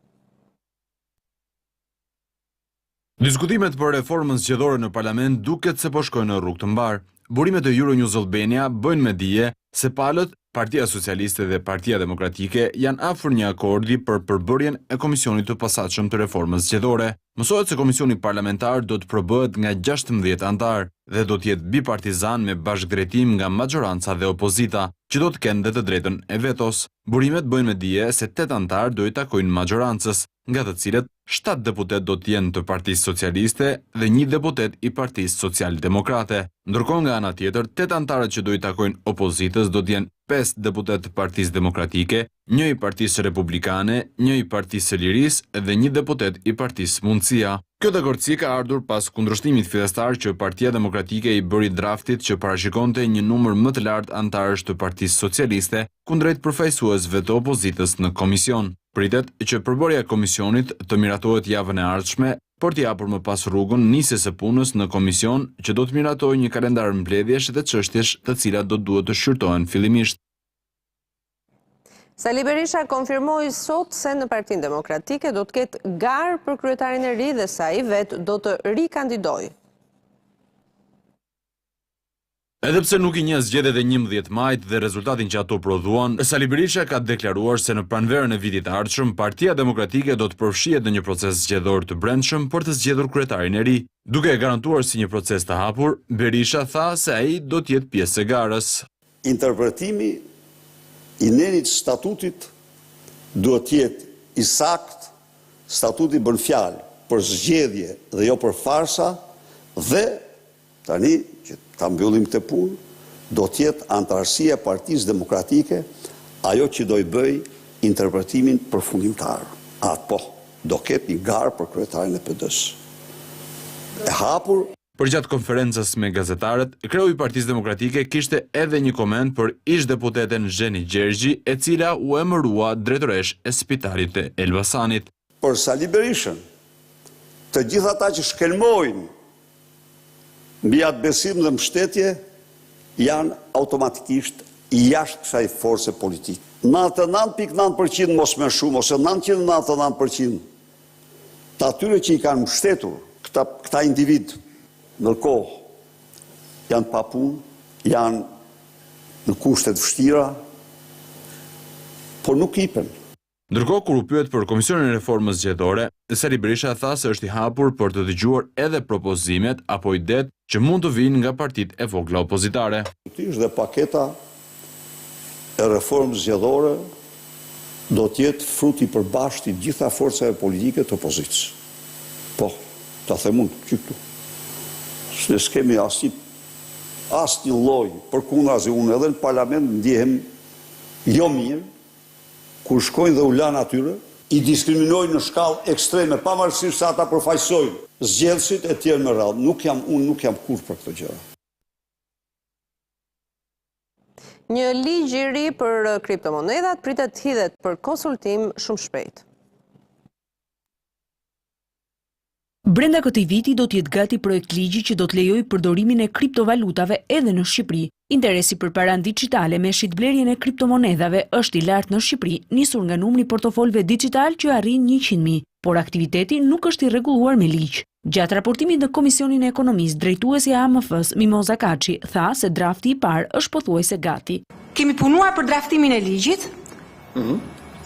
Diskutimet për reformën zgjedhore në parlament duket se po shkojnë në rrugë të mbar. Burimet e Euronews Albania bëjnë me dije se palët, Partia Socialiste dhe Partia Demokratike janë afër një akordi për përbërjen e komisionit të posaçëm të reformës zgjedhore. Mësohet se komisioni parlamentar do të përbëhet nga 16 anëtar dhe do të jetë bipartizan me bashkëdrejtim nga majoranca dhe opozita, që do të kenë dhe të drejtën e vetos. Burimet bëjnë me dije se 8 anëtar do i takojnë majorancës, nga të cilët 7 deputet do të jenë të Partisë Socialiste dhe 1 deputet i Partisë Social-Demokrate. Ndërkohë nga ana tjetër, 8 anëtarët që do i takojnë opozitës do të jenë 5 deputet të Partisë Demokratike, 1 i Partisë Republikane, 1 i Partisë së Lirisë dhe 1 deputet i Partisë Mundësia. Kjo dakordsi ka ardhur pas kundërshtimit fillestar që Partia Demokratike i bëri draftit që parashikonte një numër më të lartë anëtarësh të Partisë Socialiste kundrejt përfaqësuesve të opozitës në komision. Pritet që përbërja e komisionit të miratohet javën e ardhshme, por të japur më pas rrugën nisjes së punës në komision që do të miratojë një kalendar mbledhjesh dhe çështjesh të cilat do duhet të shqyrtohen fillimisht. Sali Berisha konfirmoi sot se në Partinë Demokratike do të ketë garë për kryetarin e ri dhe sa i vet do të rikandidojë. Edhe pse nuk i njeh zgjedhjet e 11 majit dhe rezultatin që ato prodhuan, Sali Berisha ka deklaruar se në pranverën e vitit të ardhshëm, Partia Demokratike do të përfshihet në një proces zgjedhor të brendshëm për të zgjedhur kryetarin e ri. Duke e garantuar si një proces të hapur, Berisha tha se ai do të jetë pjesë e garës. Interpretimi i nenit statutit duhet të jetë i saktë. Statuti bën fjalë për zgjedhje dhe jo për farsa dhe tani që ta mbyllim këtë punë, do të jetë antarësia e Partisë Demokratike ajo që do i bëj interpretimin përfundimtar. Po, do ketë një garë për kryetarin e PD-s. E hapur. Përgjatë konferencës me gazetarët, kreu i Partisë Demokratike kishte edhe një koment për ish-deputeten Zheni Gjergji, e cila u emërua drejtoresh e Spitalit të Elbasanit. Për Sali Berishën, të gjithë ata që shkelmojnë mbi atë besim dhe mbështetje janë automatikisht jashtë kësaj force politike. 99.9% mos më shumë, ose 999% të atyre që i kanë mbështetur këta individ, ndërkohë janë pa punë, janë në kushte të vështira, por nuk hipen. Ndërkohë kur u pyet për Komisionin e Reformës Zgjedhore, Sali Berisha tha se është i hapur për të dëgjuar edhe propozimet apo idetë që mund të vinë nga partitë e vogla opozitare. Dhe paketa e reformës zgjedhore do të jetë fruti i përbashkët i gjitha forcave politike të opozitës. Po, ta them unë këtu. Ne s'kemi asnjë lloj përkundazi, unë edhe në parlament ndjehem jo mirë kur shkojnë dhe u lanë atyre, i diskriminojnë në shkallë ekstreme, pavarësisht se ata përfaqësojnë zgjedhësit e tjerë me radhë. Unë nuk jam kurrë për këtë gjë. Një ligj i ri për kriptomonedat pritet të hidhet për konsultim shumë shpejt. Brenda këtij viti do të jetë gati projekt ligji që do të lejojë përdorimin e kriptovalutave edhe në Shqipëri. Interesi për paranë digjitale me shitblerjen e kriptomonedhave është i lartë në Shqipëri, nisur nga numri portofolëve digjital që arrin 100.000. por aktiviteti nuk është i rregulluar me ligj. Gjatë raportimit në Komisionin e Ekonomisë, drejtuesja e AMF-s Mimoza Kaçi tha se drafti i parë është pothuajse gati. Kemi punuar për draftimin e ligjit.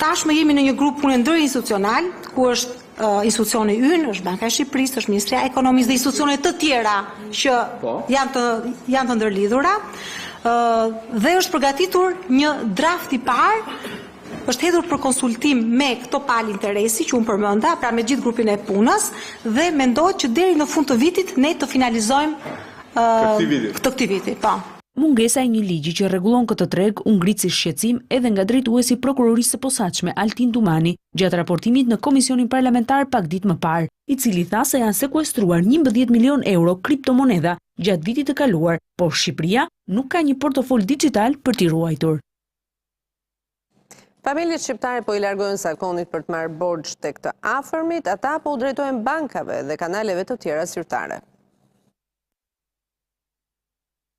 Tashmë jemi në një grup pune ndërinstitucional, ku është institucioni ynë, është Banka e Shqipërisë, është Ministria e Ekonomisë dhe institucione të tjera që janë të ndërlidhura, dhe është përgatitur një draft i parë, është hedhur për konsultim me këto palë interesi që unë përmenda, pra me gjithë grupin e punës, dhe mendohet që deri në fund të vitit ne të finalizojmë këtë aktiviti. Mungesa e një ligji që rregullon këtë treg u ngrit si shqetësim edhe nga drejtuesi i prokurorisë së posaçme Altin Dumani gjatë raportimit në Komisionin Parlamentar pak ditë më parë, i cili tha se janë sekuestruar 11 milion euro kriptomoneda gjatë vitit të kaluar, por Shqipëria nuk ka një portofol digjital për t'i ruajtur. Familjet shqiptare po i largojnë zakonit për të marrë borxh tek të afërmit, ata po u drejtojnë bankave dhe kanaleve të tjera zyrtare.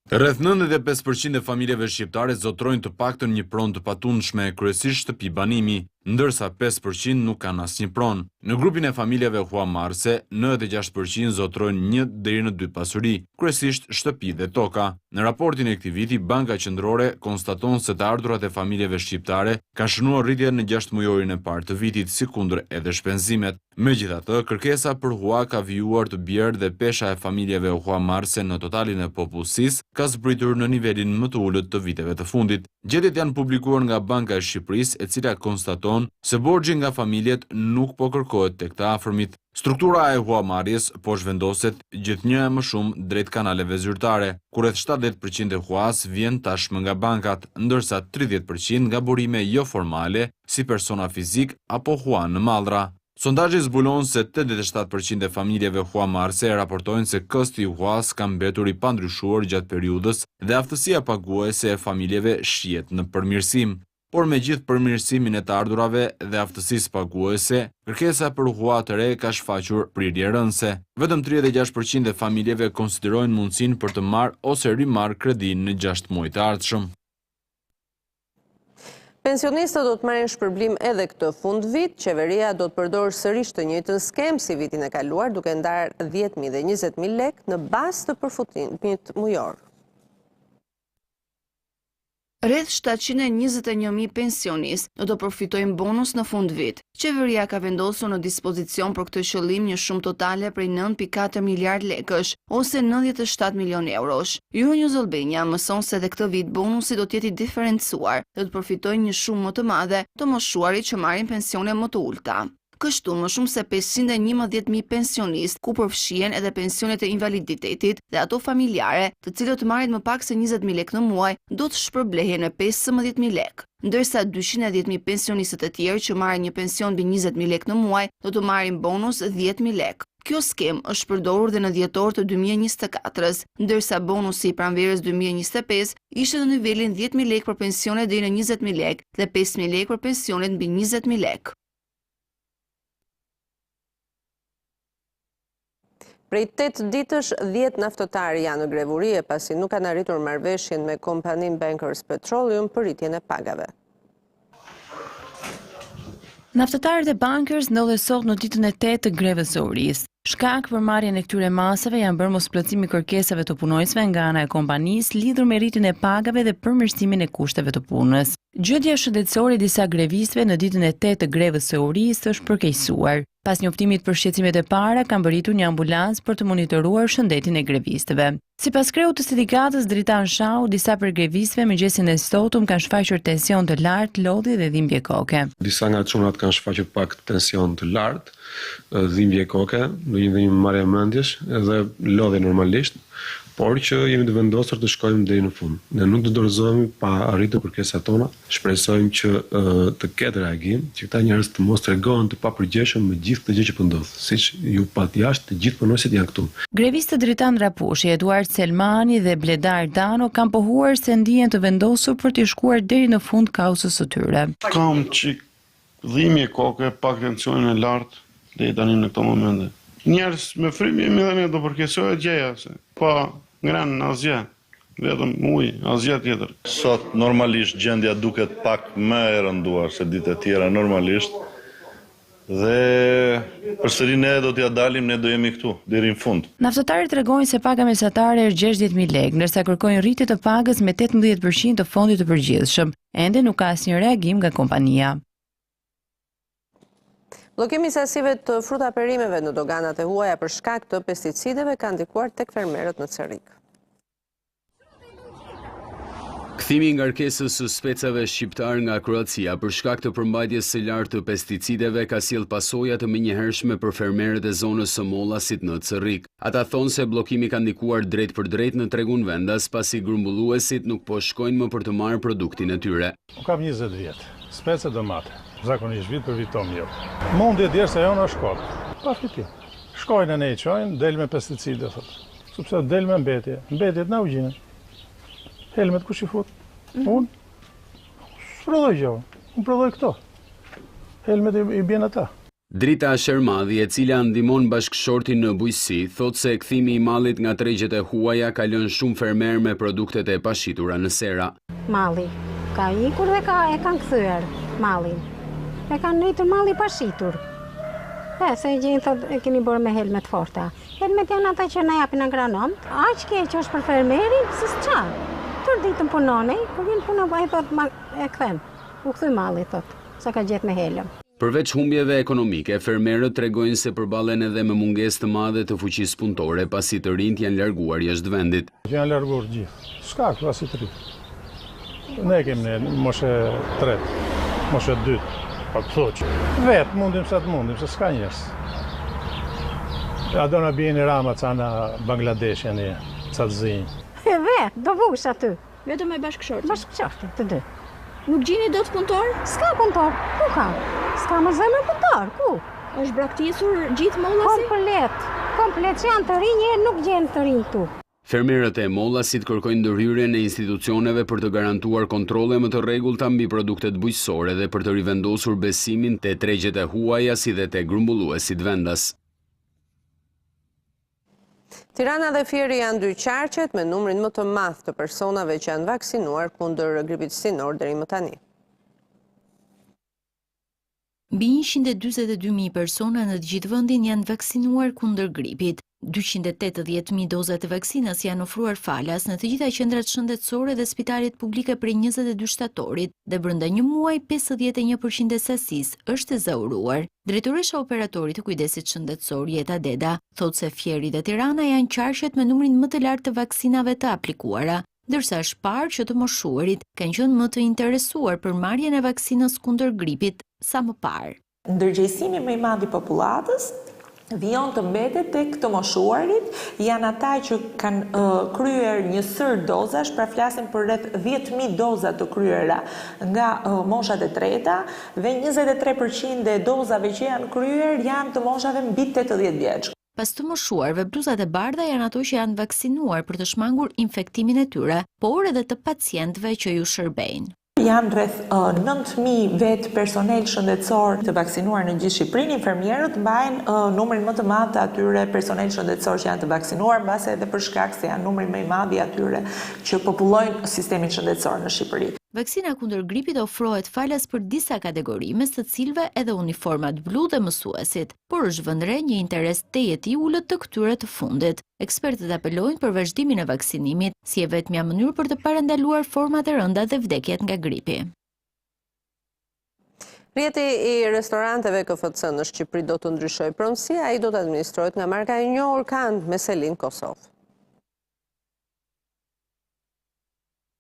Rreth 95% e familjeve shqiptare zotrojnë të paktën një pronë të patundshme, kryesisht shtëpi banimi, ndërsa 5% nuk kanë asnjë pronë. Në grupin e familjeve huamarrëse, 96% zotrojnë 1 deri në 2 pasuri, kryesisht shtëpi dhe toka. Në raportin e këtij viti, Banka Qendrore konstaton se të ardhurat e familjeve shqiptare kanë shënuar rritje në 6 mujorin e parë të vitit, sikundër edhe shpenzimet. Megjithatë, kërkesa për hua ka vijuar të bjerë dhe pesha e familjeve huamarrëse në totalin e popullsisë ka zbritur në nivelin më të ulët të viteve të fundit. Gjetjet janë publikuar nga Banka e Shqipërisë, e cila konstaton se borxhi nga familjet nuk po kërkohet tek të afërmit. Struktura e huamarrjes po zhvendoset gjithnjë e më shumë drejt kanaleve zyrtare, ku rreth 70% e huas vjen tashmë nga bankat, ndërsa 30% nga burime jo formale si persona fizik apo hua në mallra. Sondazhi zbulon se 87% e familjeve huamarrëse raportojnë se kosti i huas ka mbetur i pandryshuar gjatë periudhës dhe aftësia paguese e familjeve shihet në përmirësim. Por me gjithë përmirësimin e të ardhurave dhe aftësisë paguese, kërkesa për hua të re ka shfaqur prirje rënëse. Vetëm 36% e familjeve konsiderojnë mundësinë për të marrë ose rimarrë kredi në 6 muaj të ardhshëm. Pensionistët do të marrin shpërblim edhe këtë fund vit. Qeveria do të përdorë sërish të njëjtën skem si vitin e kaluar, duke ndarë 10.000 dhe 20.000 lek në bazë të përfutimit mujor. Rreth 721.000 pensionistë do të përfitojnë bonus në fund vit. Qeveria ka vendosur në dispozicion për këtë qëllim një shumë totale prej 9.4 miliard lekësh ose 97 milion eurosh. Euronews Albania mëson se edhe këtë vit bonusi do të jetë i diferencuar dhe do të përfitojnë një shumë më të madhe të moshuarit që marrin pensione më të ulta. Kështu më shumë se 511.000 pensionistë, ku përfshihen edhe pensionet e invaliditetit dhe ato familjare, të cilët marrin më pak se 20.000 lekë në muaj, do të shpërblehen me 15.000 lekë, ndërsa 210.000 pensionistët e tjerë që marrin një pension mbi 20.000 lekë në muaj do të marrin bonus 10.000 lekë. Kjo skem është përdorur dhe në dhjetor të 2024-s, ndërsa bonusi i pranverës 2025 ishte në nivelin 10.000 lekë për pensionet deri në 20.000 lekë dhe 5.000 lekë për pensionet mbi 20.000 lekë. Prej 8 ditësh, 10 naftotarë janë në grevurie pasi nuk kanë arritur marrëveshjen me kompanin Bankers Petroleum për rritjen e pagave. Naftotarët e Bankers ndodhen sot në ditën e 8 të grevës së urisë. Shkak për marrjen e këtyre masave janë bërë mosplotësimi i kërkesave të punojësve nga ana e kompanisë lidhur me rritjen e pagave dhe përmirësimin e kushteve të punës. Gjendja shëndetësore e disa grevistëve në ditën e 8 të grevës së urisë është përkeqësuar. Pas njoftimit për shqetësimet e para, kanë bërritur një ambulancë për të monitoruar shëndetin e grevistëve. Sipas kreut të sindikatës Dritan Shau, disa për grevistëve me gjësin e stotum kanë shfaqur tension të lartë, lodhje dhe dhimbje koke. Disa nga çunat kanë shfaqur pak tension të lartë, dhimbje koke, në një marrje mendjesh edhe lodhje normalisht, por që jemi të vendosur të shkojmë deri në fund. Ne nuk do dorëzohemi pa arritur kërkesat tona. Shpresojmë që të ketë reagim, që këta njerëz të mos tregohen të papërgjeshëm me gjithë këtë gjë që po ndodh, siç ju pat jashtë të gjithë punonësit janë këtu. Grevistët Dritan Rapushi, Eduard Selmani dhe Bledar Dano kanë pohuar se ndihen të vendosur për të shkuar deri në fund kaosës së tyre. Kam çik dhimbje koke, pak tensionin e lartë deri tani në këto momente. Njerëz me frymje më dhe ne do përkeqësohet gjëja se pa ngran asgjë, vetëm ujë, asgjë tjetër. Sot normalisht gjendja duket pak më e rënduar se ditët e tjera normalisht. Dhe përsëri ne do t'ja dalim, ne do jemi këtu deri në fund. Naftëtarët tregojnë se paga mesatare është 60.000 lekë, ndërsa kërkojnë rritje të pagës me 18% të fondit të përgjithshëm. Ende nuk ka asnjë reagim nga kompania. Bllokimi i sasive të fruta perimeve në doganat e huaja për shkak të pesticideve ka ndikuar tek fermerët në Cerrik. Kthimi i ngarkesës së specave shqiptar nga Kroacia për shkak të përmbajtjes së lartë të pesticideve ka sjell pasoja të menjëhershme për fermerët e zonës së Mollasit në Cerrik. Ata thonë se bllokimi ka ndikuar drejt për drejt në tregun vendas pasi grumbulluesit nuk po shkojnë më për të marrë produktin e tyre. Kam 20 vjet, spece domate, zakonisht vit për vitom jo. Mundi djerë se jonë është shkollë, pa fitim. Shkojnë e ne i qojnë, del me pesticide, thotë. Sepse del me mbetje, mbetjet na u gjinën. Helmet kush i fut? Unë? Prodhoj gjo, unë prodhoj këto. Helmet i bjen ata. Drita Shermadhi, e cila ndihmon bashkëshortin në bujqësi, thotë se kthimi i mallit nga tregjet e huaja ka lënë shumë fermer me produktet e pashitura në sera. Malli ka ikur dhe e kanë kthyer mallin. E kanë rritur malli pashitur. Se e gjenë thot e keni bërë me helmet forta. Helmet janë ata që na japin agronom. Aq keq është për fermerin, se s'ça. Tër ditën punone, kur vjen puna ai thot e kthen. U kthy malli thot, sa ka gjetë me helm. Përveç humbjeve ekonomike, fermerët tregojnë se përballen edhe me mungesë të madhe të fuqisë punëtore pasi të rinjt janë larguar jashtë vendit. Janë larguar gjithë. S'ka pasi të rinj. Ne kemi moshe 3, moshe 2. Pa të thoqë. Vetë mundim sa të mundim, se s'ka njërës. A do në bjeni rama ca në Bangladesh janë ca të zinjë. Vetë, do vush aty. Vetëm me bashkëshortin? Bashkëshortin, të dy. Nuk gjini do të punëtor? S'ka punëtor, ku ka? S'ka më zemër punëtor, ku? Është braktisur gjithë Mollasi? Komplet, që janë të rinjë, nuk gjenë të rinjë tu. Fermerët e Mollasit kërkojnë ndërhyrjen e institucioneve për të garantuar kontrolle më të rregullta mbi produktet bujqësore dhe për të rivendosur besimin te tregjet e huaja si dhe te grumbulluesit vendas. Tirana dhe Fieri janë dy qarqet me numrin më të madh të personave që janë vaksinuar kundër gripit sinor deri më tani. Mbi 142.000 persona në të gjithë vendin janë vaksinuar kundër gripit. 280.000 doza të vaksinës janë ofruar falas në të gjitha qendrat shëndetësore dhe spitalet publike prej 22 shtatorit dhe brenda një muaj 51% e sasisë është zauruar. Drejtoresha operatorit të kujdesit shëndetësor Jeta Deda thotë se Fieri dhe Tirana janë qarqet me numrin më të lartë të vaksinave të aplikuara, ndërsa është parë që të moshuarit kanë qenë më të interesuar për marrjen e vaksinës kundër gripit sa më parë. Ndërgjegjësimi më i madh i popullatës vijon të mbetet tek të moshuarit, janë ata që kanë kryer një sër dozash, pra flasim për rreth 10.000 doza të kryera nga moshat e treta dhe 23% e dozave që janë kryer janë të moshave mbi 80 vjeç. Pas të moshuarve, bluzat e bardha janë ato që janë vaksinuar për të shmangur infektimin e tyre, por edhe të pacientëve që ju shërbejnë. Janë rreth 9.000 vetë personel shëndetësor të vaksinuar në gjithë Shqipërinë. Infermierët mbajnë numrin më të madh të atyre personel shëndetësor që janë të vaksinuar, mbase edhe për shkak se janë numri më i madh i atyre që popullojnë sistemin shëndetësor në Shqipëri. Vaksina kundër gripit ofrohet falas për disa kategori, mes të cilëve edhe uniformat blu dhe mësuesit, por është vënë re një interes tejet i ulët të këtyre të fundit. Ekspertët apelojnë për vazhdimin e vaksinimit, si e vetmja mënyrë për të parandaluar format e rënda dhe vdekjet nga gripi. Rjeti i restoranteve KFC në Shqipëri do të ndryshojë pronësia, ai do të administrohet nga marka e njohur Kanë Meselin Kosovë.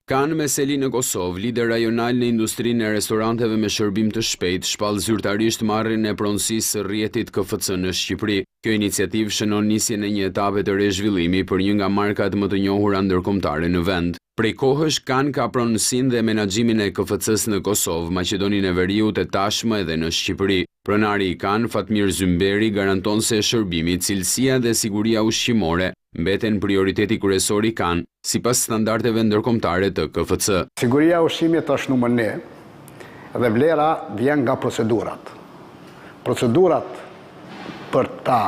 Kanë Meseli në Kosovë, lider rajonal në industrinë e restoranteve me shërbim të shpejtë, shpall zyrtarisht marrjen e pronësisë së rjetit KFC në Shqipëri. Kjo iniciativë shënon nisjen e një etape të re zhvillimi për një nga markat më të njohura ndërkombëtare në vend. Prej kohësh Kanë ka pronësinë dhe menaxhimin e KFC-s në Kosovë, Maqedoninë e Veriut e tashmë edhe në Shqipëri. Pronari i Kanë, Fatmir Zymberi, garanton se shërbimi, cilësia dhe siguria ushqimore mbeten prioriteti kryesor i Kanë, sipas standardeve ndërkombëtare të KFC. Siguria e ushqimit është numër 1 dhe vlera vjen nga procedurat. Procedurat për ta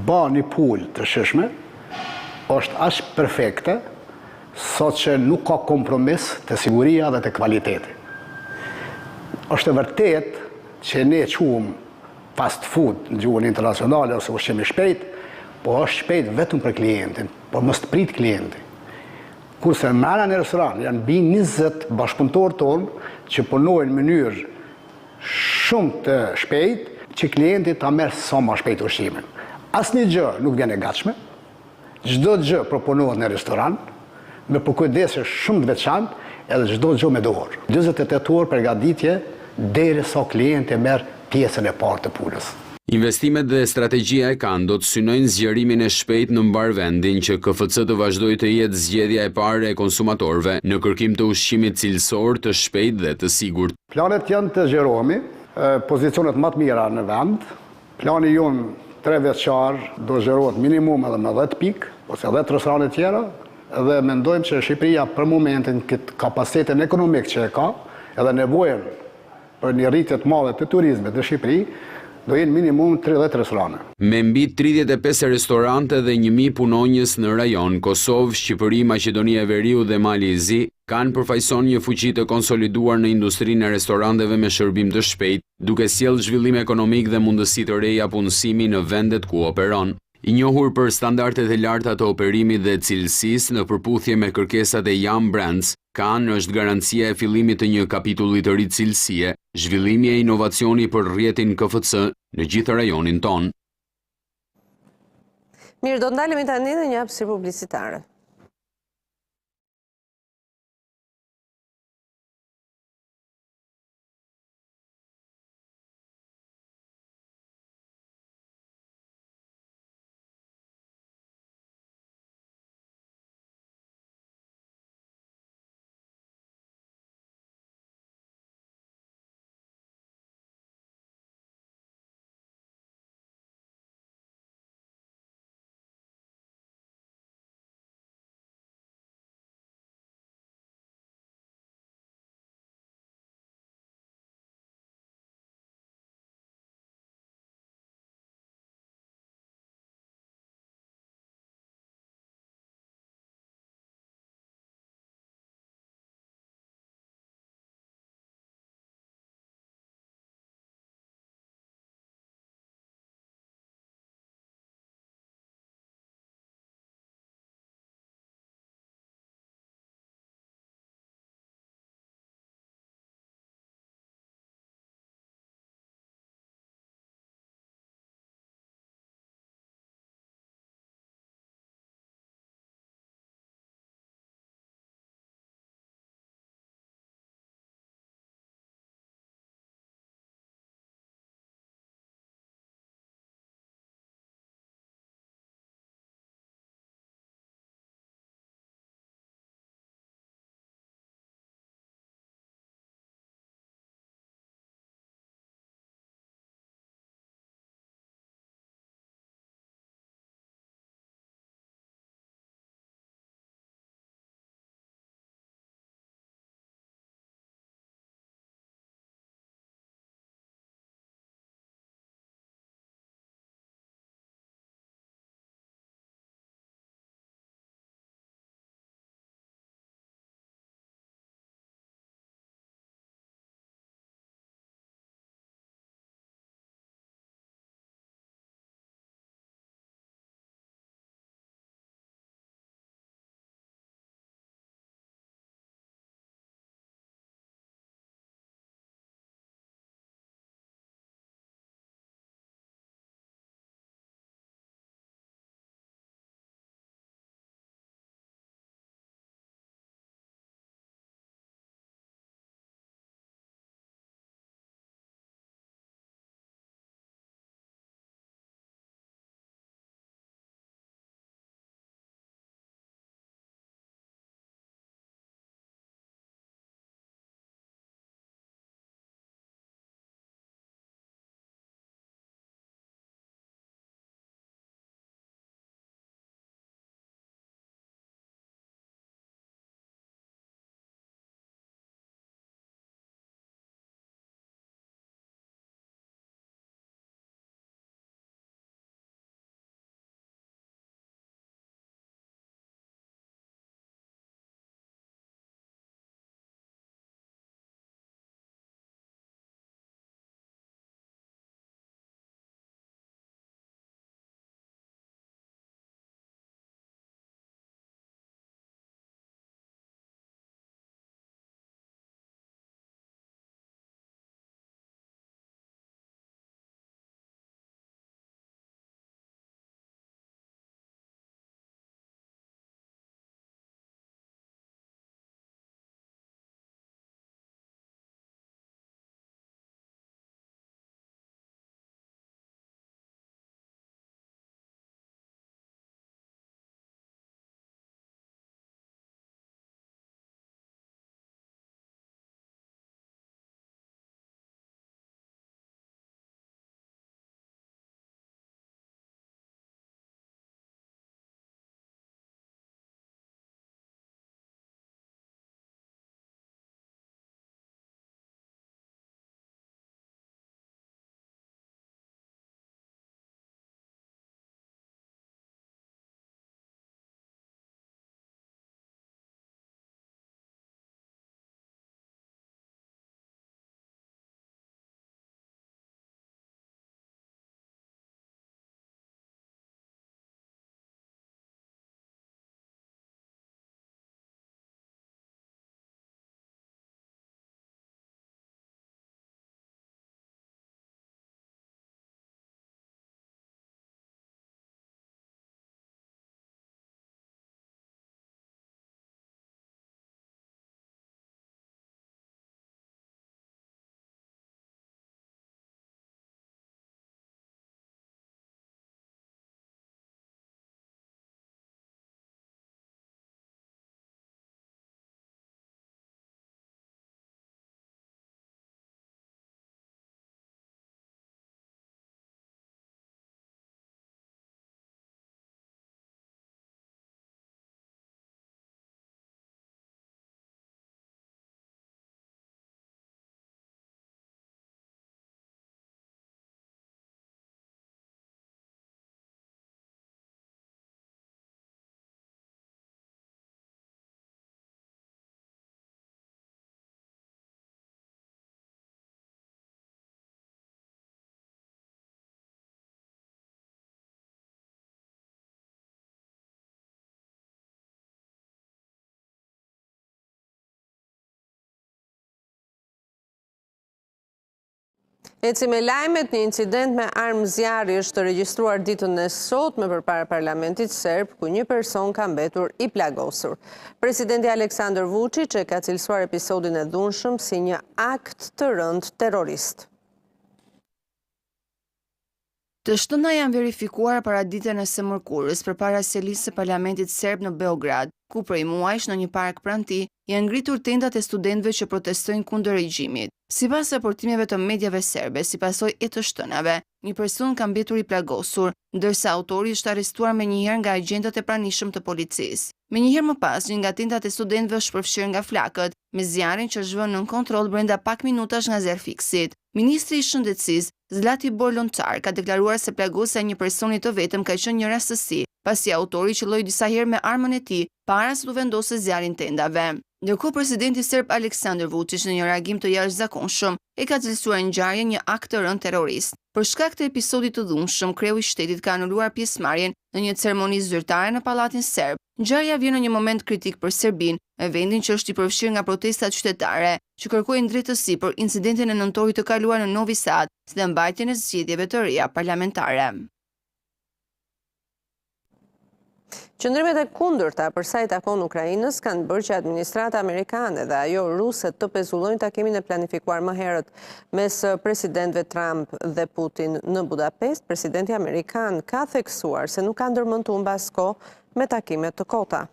bërë një pulë të shishme është aq perfekte sot që nuk ka kompromis të siguria dhe të kvaliteti. Është e vërtet që ne qumë fast food në gjuhën internacionale ose ushqim i shpejt, po është shpejt vetëm për klientin, por mos të prit klienti. Kurse mrena në restoran janë mbi 20 bashkëpunëtorë tonë që punojnë në mënyrë shumë të shpejt që klienti ta merr sa më shpejt ushqimin. Asnjë gjë nuk vjen e gatshme. Çdo gjë proponohet në restoran me përkujdesje shumë të veçantë edhe çdo gjë me dorë. 48 orë përgatitje derisa klienti merr pjesën e parë të punës. Investimet dhe strategjia e kanë do të synojnë zgjerimin e shpejt në mbar vendin që KFC të vazhdojë të jetë zgjedhja e parë e konsumatorëve në kërkim të ushqimit cilësor, të shpejt dhe të sigurt. Planet janë të zgjerohemi, pozicionet më të mira në vend. Plani jonë 3 vjeçar do zgjerohet minimum edhe me 10 pikë ose 10 restorane tjera dhe mendojmë që Shqipëria për momentin këtë kapacitetin ekonomik që e ka edhe nevojën për një rritje të madhe të turizmit në Shqipëri do jenë minimum 30 restorane. Me mbi 35 restorante dhe 1000 punonjës në rajon, Kosovë, Shqipëri, Maqedonia e Veriut dhe Mali i Zi kanë përfaqëson një fuqi të konsoliduar në industrinë e restoranteve me shërbim të shpejt, duke sjellë zhvillim ekonomik dhe mundësi të reja punësimi në vendet ku operon. I njohur për standardet e larta të operimit dhe cilësisë në përputhje me kërkesat e Yum Brands, Kan është garancia e fillimit të një kapitulli të ri cilësie, zhvillimi e inovacioni për rrjetin KFC në gjithë rajonin ton. Mirë, do ndalemi tani në një hapësirë publicitare. Eci me lajmet, një incident me armë zjarri është regjistruar ditën e sotme përpara parlamentit serb, ku një person ka mbetur i plagosur. Presidenti Aleksandar Vučić e ka cilësuar episodin e dhunshëm si një akt të rënd terrorist. Të shtënda janë verifikuar para ditën e së mërkurës përpara sjelisë së parlamentit serb në Beograd, ku prej muajsh në një park pranë tij janë ngritur tendat e studentëve që protestojnë kundër regjimit. Sipas raportimeve të medjave serbe, si pasojë e të shtënave, një person ka mbetur i plagosur, ndërsa autori është arrestuar menjëherë nga agjentët e pranishëm të policisë. Menjëherë më pas, një nga tentat e studentëve është përfshirë nga flakët, me zjarrin që është vënë nën kontroll brenda pak minutash nga zjarfiksit. Ministri i Shëndetësisë, Zlatibor Lončar, ka deklaruar se plagosja e një personi të vetëm ka qenë një rastësi, pasi autori qelloi disa herë me armën e tij para se të vendosë zjarrin tendave. Ndërkohë, presidenti serb Aleksandar Vučić në një reagim të jashtëzakonshëm e ka cilësuar ngjarjen një akt të rënd terrorist. Për shkak të episodit të dhunshëm, kreu i shtetit ka anuluar pjesëmarrjen në një ceremoni zyrtare në pallatin serb. Ngjarja vjen në një moment kritik për Serbinë, me vendin që është i përfshirë nga protestat qytetare, që kërkojnë drejtësi për incidentin e nëntorit të kaluar në Novi Sad, si dhe mbajtjen e zgjedhjeve të reja parlamentare. Qëndrimet e kundërta për sa i takon Ukrainës kanë bërë që administrata amerikane dhe ajo ruse të pezullojnë takimin e planifikuar më herët mes presidentëve Trump dhe Putin në Budapest. Presidenti amerikan ka theksuar se nuk ka ndërmend mbas kohë me takime të kota.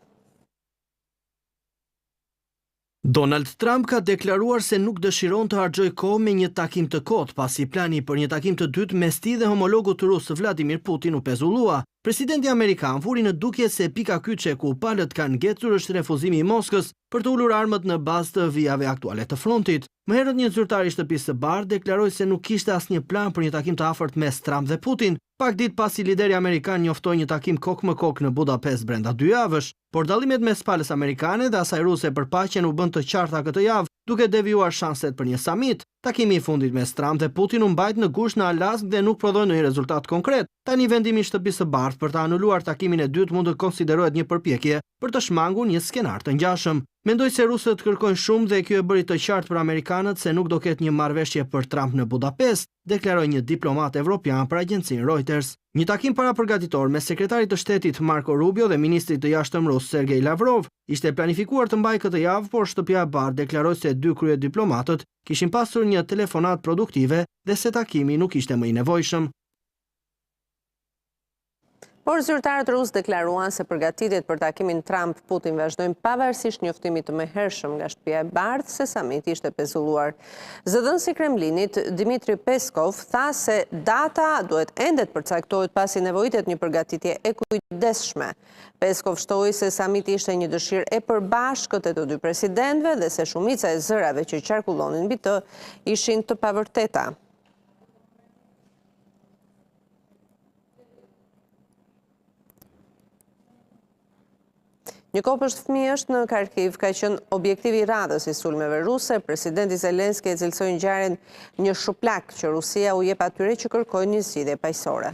Donald Trump ka deklaruar se nuk dëshiron të harxojë kohë me një takim të kotë, pasi plani për një takim të dytë mes tij dhe homologut rus Vladimir Putin u pezullua. Presidenti amerikan vuri në dukje se pika kyçe ku palët kanë ngecur është refuzimi i Moskës për të ulur armët në bazë të vijave aktuale të frontit. Më herët një zyrtar i Shtëpisë së Bardhë deklaroi se nuk kishte asnjë plan për një takim të afërt mes Trump dhe Putin, pak ditë pasi lideri amerikan njoftoi një takim kok më kok në Budapest brenda 2 javësh, por dallimet mes palës amerikane dhe asaj ruse për paqen u bën të qarta këtë javë, duke devijuar shanset për një samit. Takimi i fundit mes Trump dhe Putin u mbajt në gusht në Alaskë dhe nuk prodhoi ndonjë rezultat konkret. Tani vendimi i Shtëpisë së Bardhë për të anuluar takimin e dytë mund të konsiderohet një përpjekje për të shmangur një skenar të ngjashëm. Mendoj se rusët kërkojnë shumë dhe kjo e bëri të qartë për amerikanët se nuk do ketë një marrëveshje për Trump në Budapest, deklaroi një diplomat evropian për agjencinë Reuters. Një takim parapërgatitor me sekretarit të shtetit Marco Rubio dhe ministrit të jashtëm rus Sergej Lavrov ishte planifikuar të mbajë këtë javë, por Shtëpia e Bardhë deklaroi se dy kryediplomatët kishin pasur një telefonat produktive dhe se takimi nuk ishte më i nevojshëm. Por zyrtarët rus deklaruan se përgatitjet për takimin Trump-Putin vazhdojnë pavarësisht njoftimit të mëhershëm nga Shtëpia e Bardhë se samiti ishte pezulluar. Zëdhënësi i Kremlinit, Dmitri Peskov, tha se data duhet ende të përcaktohet pasi nevojitet një përgatitje e kujdesshme. Peskov shtoi se samiti ishte një dëshirë e përbashkët e të dy presidentëve dhe se shumica e zërave që qarkullonin mbi të ishin të pavërteta. Një kopësht fëmijësh në Kharkiv ka qenë objektivi i radhës i sulmeve ruse. Presidenti Zelenski e cilësoi ngjarjen një shuplak që Rusia u jep atyre që kërkojnë një zgjidhje paqësore.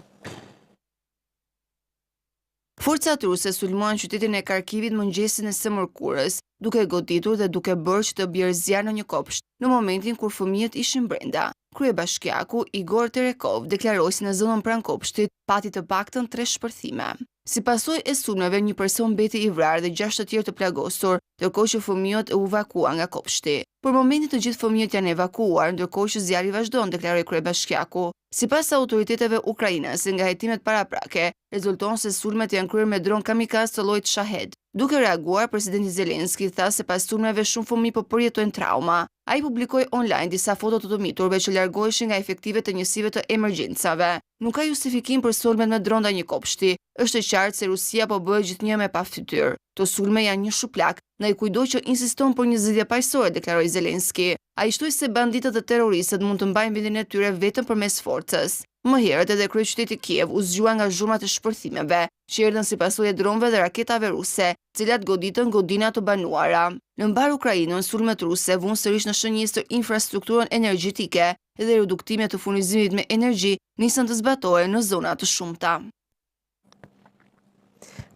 Forcat ruse sulmuan qytetin e Kharkivit mëngjesin e së mërkurës, duke goditur dhe duke bërë që të bjerë zjarr në një kopsht, në momentin kur fëmijët ishin brenda. Kryebashkiaku Igor Terekov deklaroi se në zonën pranë kopshtit pati të paktën 3 shpërthime. Si pasojë e sulmeve, një person mbeti i vrarë dhe 6 të tjerë të plagosur, ndërkohë që fëmijët u evakuan nga kopshti. Për momentin të gjithë fëmijët janë evakuar, ndërkohë që zjarri vazhdon, deklaroi kryebashkiaku. Sipas autoriteteve ukrainase, nga hetimet paraprake, rezulton se sulmet janë kryer me dron kamikaz të llojit Shahed. Duke reaguar, presidenti Zelenski tha se pas sulmeve shumë fëmijë po përjetojnë trauma. Ai publikoi online disa foto të dëmiturve që largoheshin nga efektivet të njësive të emergjencave. Nuk ka justifikim për sulmet me dron ndaj një kopshti. Është e qartë se Rusia po bëhet gjithnjë me pa fytyrë. Të sulme janë një shuplak, ndaj kujdo që insiston për një zgjidhje paqësore, deklaroi Zelenski. Ai shtoi se banditët dhe terroristët mund të mbajnë vendin e tyre vetëm përmes forcës. Më herët edhe kryeqyteti Kiev u zgjua nga zhurmat e shpërthimeve, që erdhën si pasojë e dronëve dhe raketave ruse, cilat goditën godina të banuara. Në mbar Ukrainën, sulmet ruse vunë sërish në shënjestër infrastrukturën energjetike dhe reduktimet të furnizimit me energji nisën të zbatohen në zona të shumta.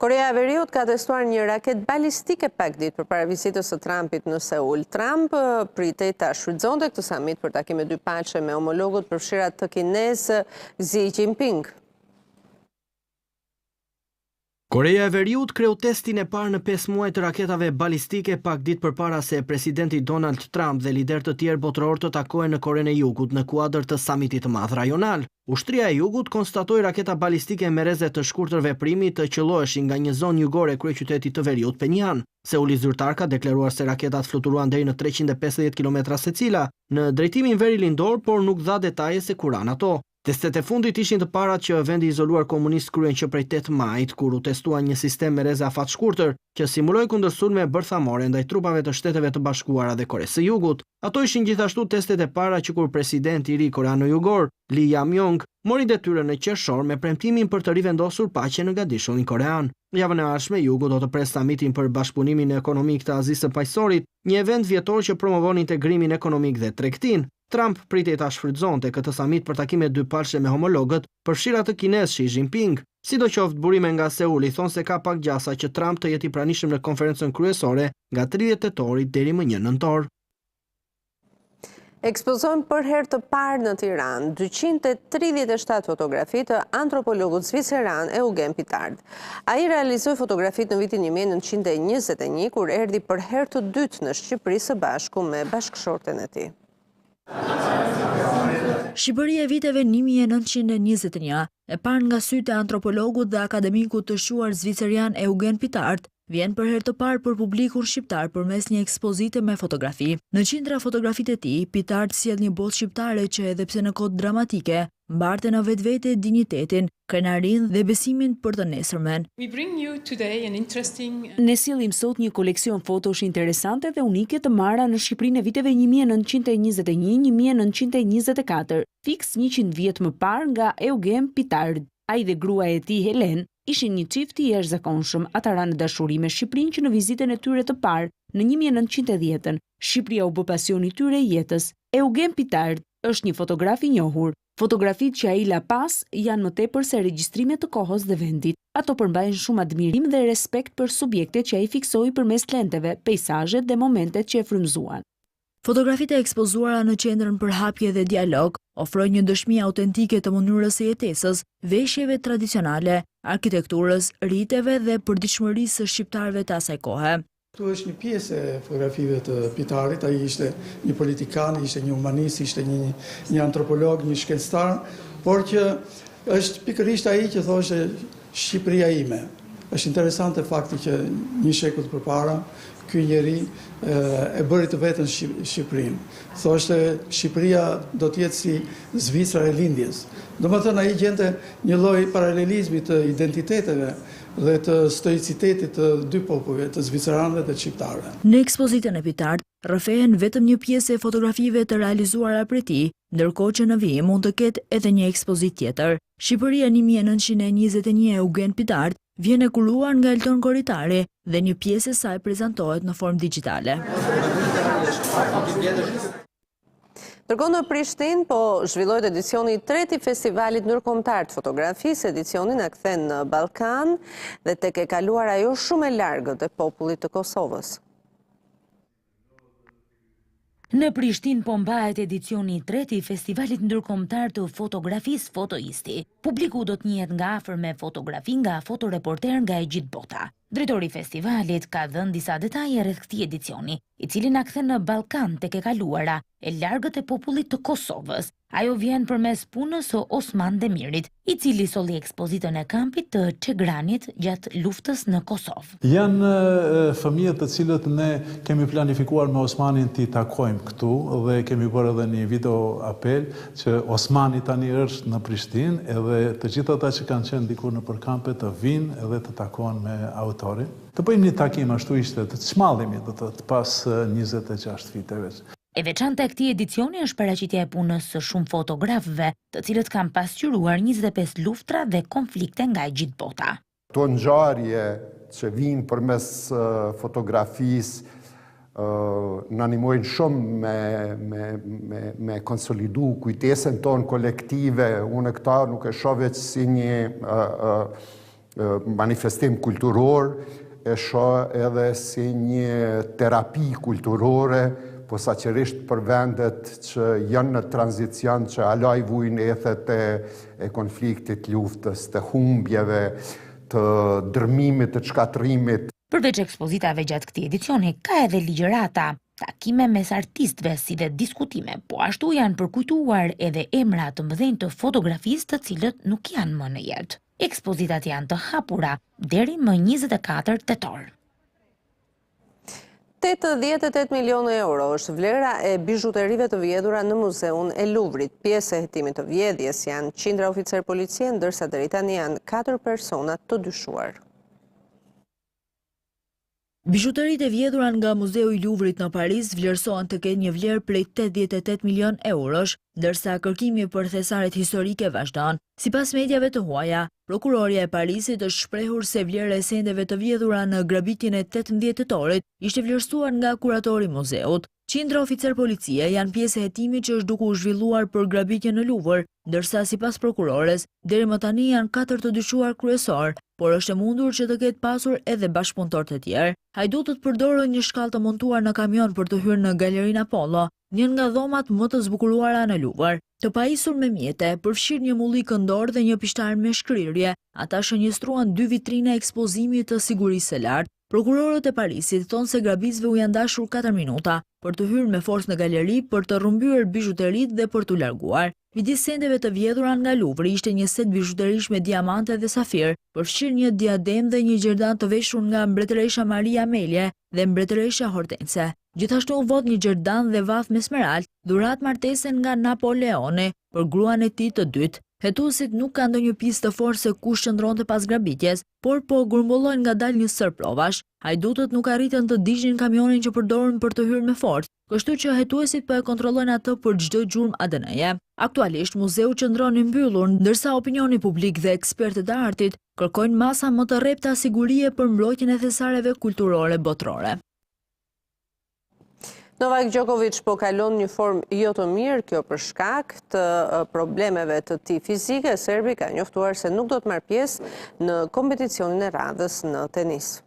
Korea e Veriut ka testuar një raket balistike pak ditë përpara vizitës së Trumpit në Seul. Trump pritej ta shfrytëzonte këtë samit për takime dypaqe me homologët përfshira të kinez Xi Jinping. Korea e Veriut kreu testin e parë në 5 muaj të raketave balistike pak ditë përpara se presidenti Donald Trump dhe lider të tjerë botëror të takohen në Korenë e Jugut në kuadër të samitit të madh rajonal. Ushtria e Jugut konstatoi raketa balistike me rreze të shkurtër veprimi të qelloheshin nga një zonë jugore kryeqytetit të Veriut, Penjan. Seuli zyrtar ka deklaruar se raketat fluturuan deri në 350 km secila në drejtimin veri-lindor, por nuk dha detaje se kur anë ato. Testet e fundit ishin të parat që vendi izoluar komunist kryen që prej 8 majit, kur u testua një sistem me rreze afat shkurtër që simuloi kundërsulme bërthamore ndaj trupave të Shteteve të Bashkuara dhe Koresë së Jugut. Ato ishin gjithashtu testet e para që kur presidenti i ri koreano-jugor, Lee Jae-myung, mori detyrën në qershor me premtimin për të rivendosur paqen në Gadishullin korean. Javën e ardhshme Jugu do të pres samitin për bashkëpunimin ekonomik të Azisë së Paqësorit, një event vjetor që promovon integrimin ekonomik dhe tregtin. Trump pritej ta shfrytëzonte këtë samit për takime dypaqe me homologët, përfshira të kinez Xi Jinping. Sidoqoftë, burime nga Seuli thonë se ka pak gjasa që Trump të jeti pranishëm në konferencën kryesore nga 30 tetorit deri më 1 nëntor. Ekspozohen për herë të parë në Tiranë 237 fotografi të antropologut zviceran Eugen Pitard. Ai realizoi fotografitë në vitin 1921 kur erdhi për herë të dytë në Shqipëri së bashku me bashkëshorten e tij. Shqipëria e viteve 1921, e parë nga sytë e antropologut dhe akademikut të shuar zvicerian Eugen Pitard, vjen për herë të parë për publikun shqiptar përmes një ekspozite me fotografi. Në qindra fotografitë e tij, Pitard sjell një botë shqiptare që edhe pse në kohë dramatike, mbarte në vetvete dinjitetin, krenarinë dhe besimin për të nesërmen. Ne sillim sot një koleksion fotosh interesante dhe unike të marra në Shqipërinë e viteve 1921-1924, fiks 100 vjet më parë nga Eugen Pitard. Ai dhe gruaja e tij Helen ishin një çift i jashtëzakonshëm, ata ranë dashuri me Shqipërinë që në vizitën e tyre të parë në 1910-ën, Shqipëria u bë pasioni i tyre i jetës. Eugen Pitard është një fotograf i njohur. Fotografitë që ai la pas janë më tepër se regjistrime të kohës dhe vendit. Ato përmbajnë shumë admirim dhe respekt për subjektet që ai fiksoi përmes lenteve, peizazhet dhe momentet që e frymëzuan. Fotografitë e ekspozuara në qendrën për hapje dhe dialog ofrojnë një dëshmi autentike të mënyrës së jetesës, veshjeve tradicionale, arkitekturës, riteve dhe përditshmërisë së shqiptarëve të asaj kohe. Këtu është një pjesë e fotografive të Pitarit, ai ishte një politikan, ishte një humanist, ishte një antropolog, një shkencëtar, por që është pikërisht ai që thoshte Shqipëria ime. Është interesante fakti që një shekull përpara ky njeri e bëri të vetën Shqipërinë. Thoshte Shqipëria do të jetë si Zvicra e lindjes. Domethënë ai gjente një lloj paralelizmi të identiteteve dhe të stoicitetit të dy popujve, të zviceranëve dhe të shqiptarëve. Në ekspozitën e Pitard rrëfehen vetëm një pjesë e fotografive të realizuara prej tij, ndërkohë që në vijim mund të ketë edhe një ekspozitë tjetër. Shqipëria 1921 Eugen Pitard vjen e kuruar nga Elton Koritari dhe një pjesë e saj prezantohet në formë digjitale. Ndërkohë në Prishtinë po zhvillohet edicioni i tretë i festivalit ndërkombëtar të fotografisë. Edicioni na kthen në Ballkan dhe tek e kaluar ajo shumë e largët e popullit të Kosovës. Në Prishtinë po mbahet edicioni i tretë i festivalit ndërkombëtar të fotografisë Fotoisti. Publiku do të njihet nga afër me fotografi nga fotoreporter nga e gjithë bota. Drejtori i festivalit ka dhënë disa detaje rreth këtij edicioni, i cili na kthen në Ballkan tek e kaluara e largët e popullit të Kosovës. Ajo vjen përmes punës së Osman Demirit, i cili solli ekspozitën e kampit të Çegranit gjatë luftës në Kosovë. Janë fëmijët të cilët ne kemi planifikuar me Osmanin t'i takojmë këtu dhe kemi bërë edhe një video apel që Osmani tani është në Prishtinë edhe të gjithë ata që kanë qenë diku në përkampe të vinë edhe të takohen me autorin. Të bëjmë një takim ashtu ishte, të çmallimi do të pas 26 viteve. E veçanta e këtij edicioni është paraqitja e punës së shumë fotografëve, të cilët kanë pasqyruar 25 luftra dhe konflikte nga e gjithë bota. Këto ngjarje që vinë përmes fotografisë në animojnë shumë me konsolidu kujtesën tonë kolektive. Unë këta nuk e shoh veç si një manifestim kulturor, e shoh edhe si një terapi kulturore, posaçërisht për vendet që janë në tranzicion, që alaj vujnë ethet e konfliktit, luftës, të humbjeve, të dërmimit, të çkatrimit. Përveç ekspozitave gjatë këtij edicioni, ka edhe ligjërata, takime mes artistëve si dhe diskutime, po ashtu janë përkujtuar edhe emra të mëdhenj të fotografistë të cilët nuk janë më në jetë. Ekspozitat janë të hapura deri më 24 tetor. 88 milionë euro është vlera e bizhuterive të vjedhura në muzeun e Luvrit. Pjesë e hetimit të vjedhjes janë qindra oficer policie, ndërsa deri tani janë 4 persona të dyshuar. Bizhuteritë e vjedhura nga Muzeu i Luvrit në Paris vlerësohen të ketë një vlerë prej 88 milion eurosh, ndërsa kërkimi për thesaret historike vazhdon. Sipas mediave të huaja, prokuroria e Parisit është shprehur se vlera e sendeve të vjedhura në grabitjen e 18 tetorit ishte vlerësuar nga kuratori i muzeut. Qindra oficer policie janë pjesë e hetimit që është duke u zhvilluar për grabitjen në Luvër, ndërsa sipas prokurores, deri më tani janë 4 të dyshuar kryesor, por është e mundur që të ketë pasur edhe bashkëpunëtor të tjerë. Hajdutët përdorën një shkallë të montuar në kamion për të hyrë në Galerinë Apollo, një nga dhomat më të zbukuruara në Luvër. Të pajisur me mjete, përfshirë një mulli këndor dhe një pishtar me shkrirje, ata shënjestruan 2 vitrina ekspozimit të sigurisë së lartë. Prokurorët e Parisit thonë se grabitësve u janë dashur 4 minuta për të hyrë me forcë në galeri, për të rrëmbyer bizhuteritë dhe për t'u larguar. Midis sendeve të vjedhura nga Luvri ishte një set bizhuterish me diamante dhe safir, përfshirë një diadem dhe një gjerdan të veshur nga mbretëresha Maria Amelie dhe mbretëresha Hortense. Gjithashtu u vot një gjerdan dhe vath me smeralt, dhurat martese nga Napoleone për gruan e tij të dytë. Hetuesit nuk kanë ndonjë pistë të fortë se kush qëndronte pas grabitjes, por po grumbullojnë ngadalë një sër provash. Hajdutët nuk arritën të digjnin kamionin që përdorën për të hyrë me forcë, kështu që hetuesit po e kontrollojnë atë për çdo gjurmë ADN-je. Aktualisht muzeu qëndron i mbyllur, ndërsa opinioni publik dhe ekspertët e artit kërkojnë masa më të rrepta sigurie për mbrojtjen e thesareve kulturore botërore. Novak Djokovic po kalon një formë jo të mirë, kjo për shkak të problemeve të tij fizike. Serbi ka njoftuar se nuk do të marrë pjesë në kompeticionin e radhës në tenis.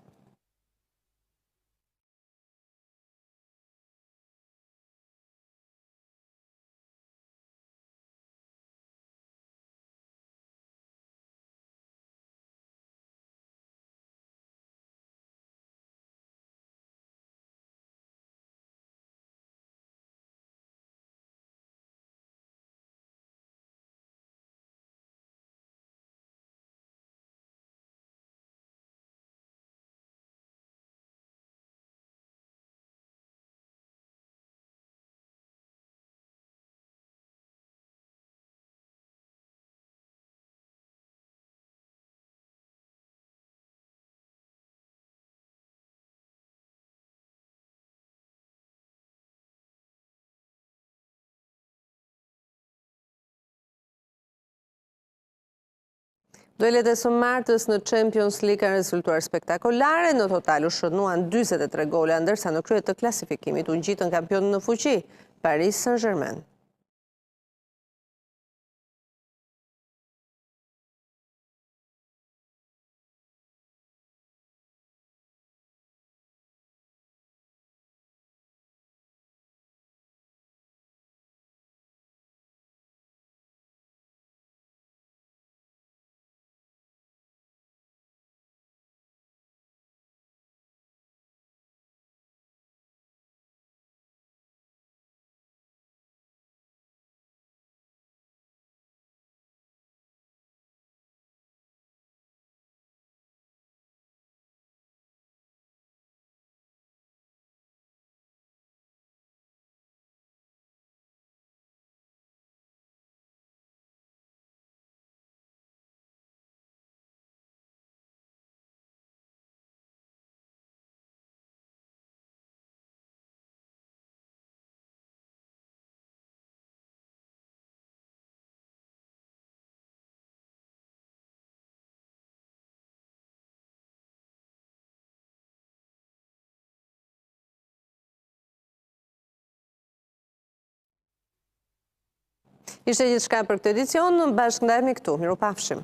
Duelet e së martës në Champions League kanë rezultuar spektakolare, në total u shënuan 43 gole, ndërsa në krye të klasifikimit u ngjitën kampion në fuqi, Paris Saint-Germain. Ishte gjithçka për këtë edicion, bashkë ndajemi këtu. Mirupafshim.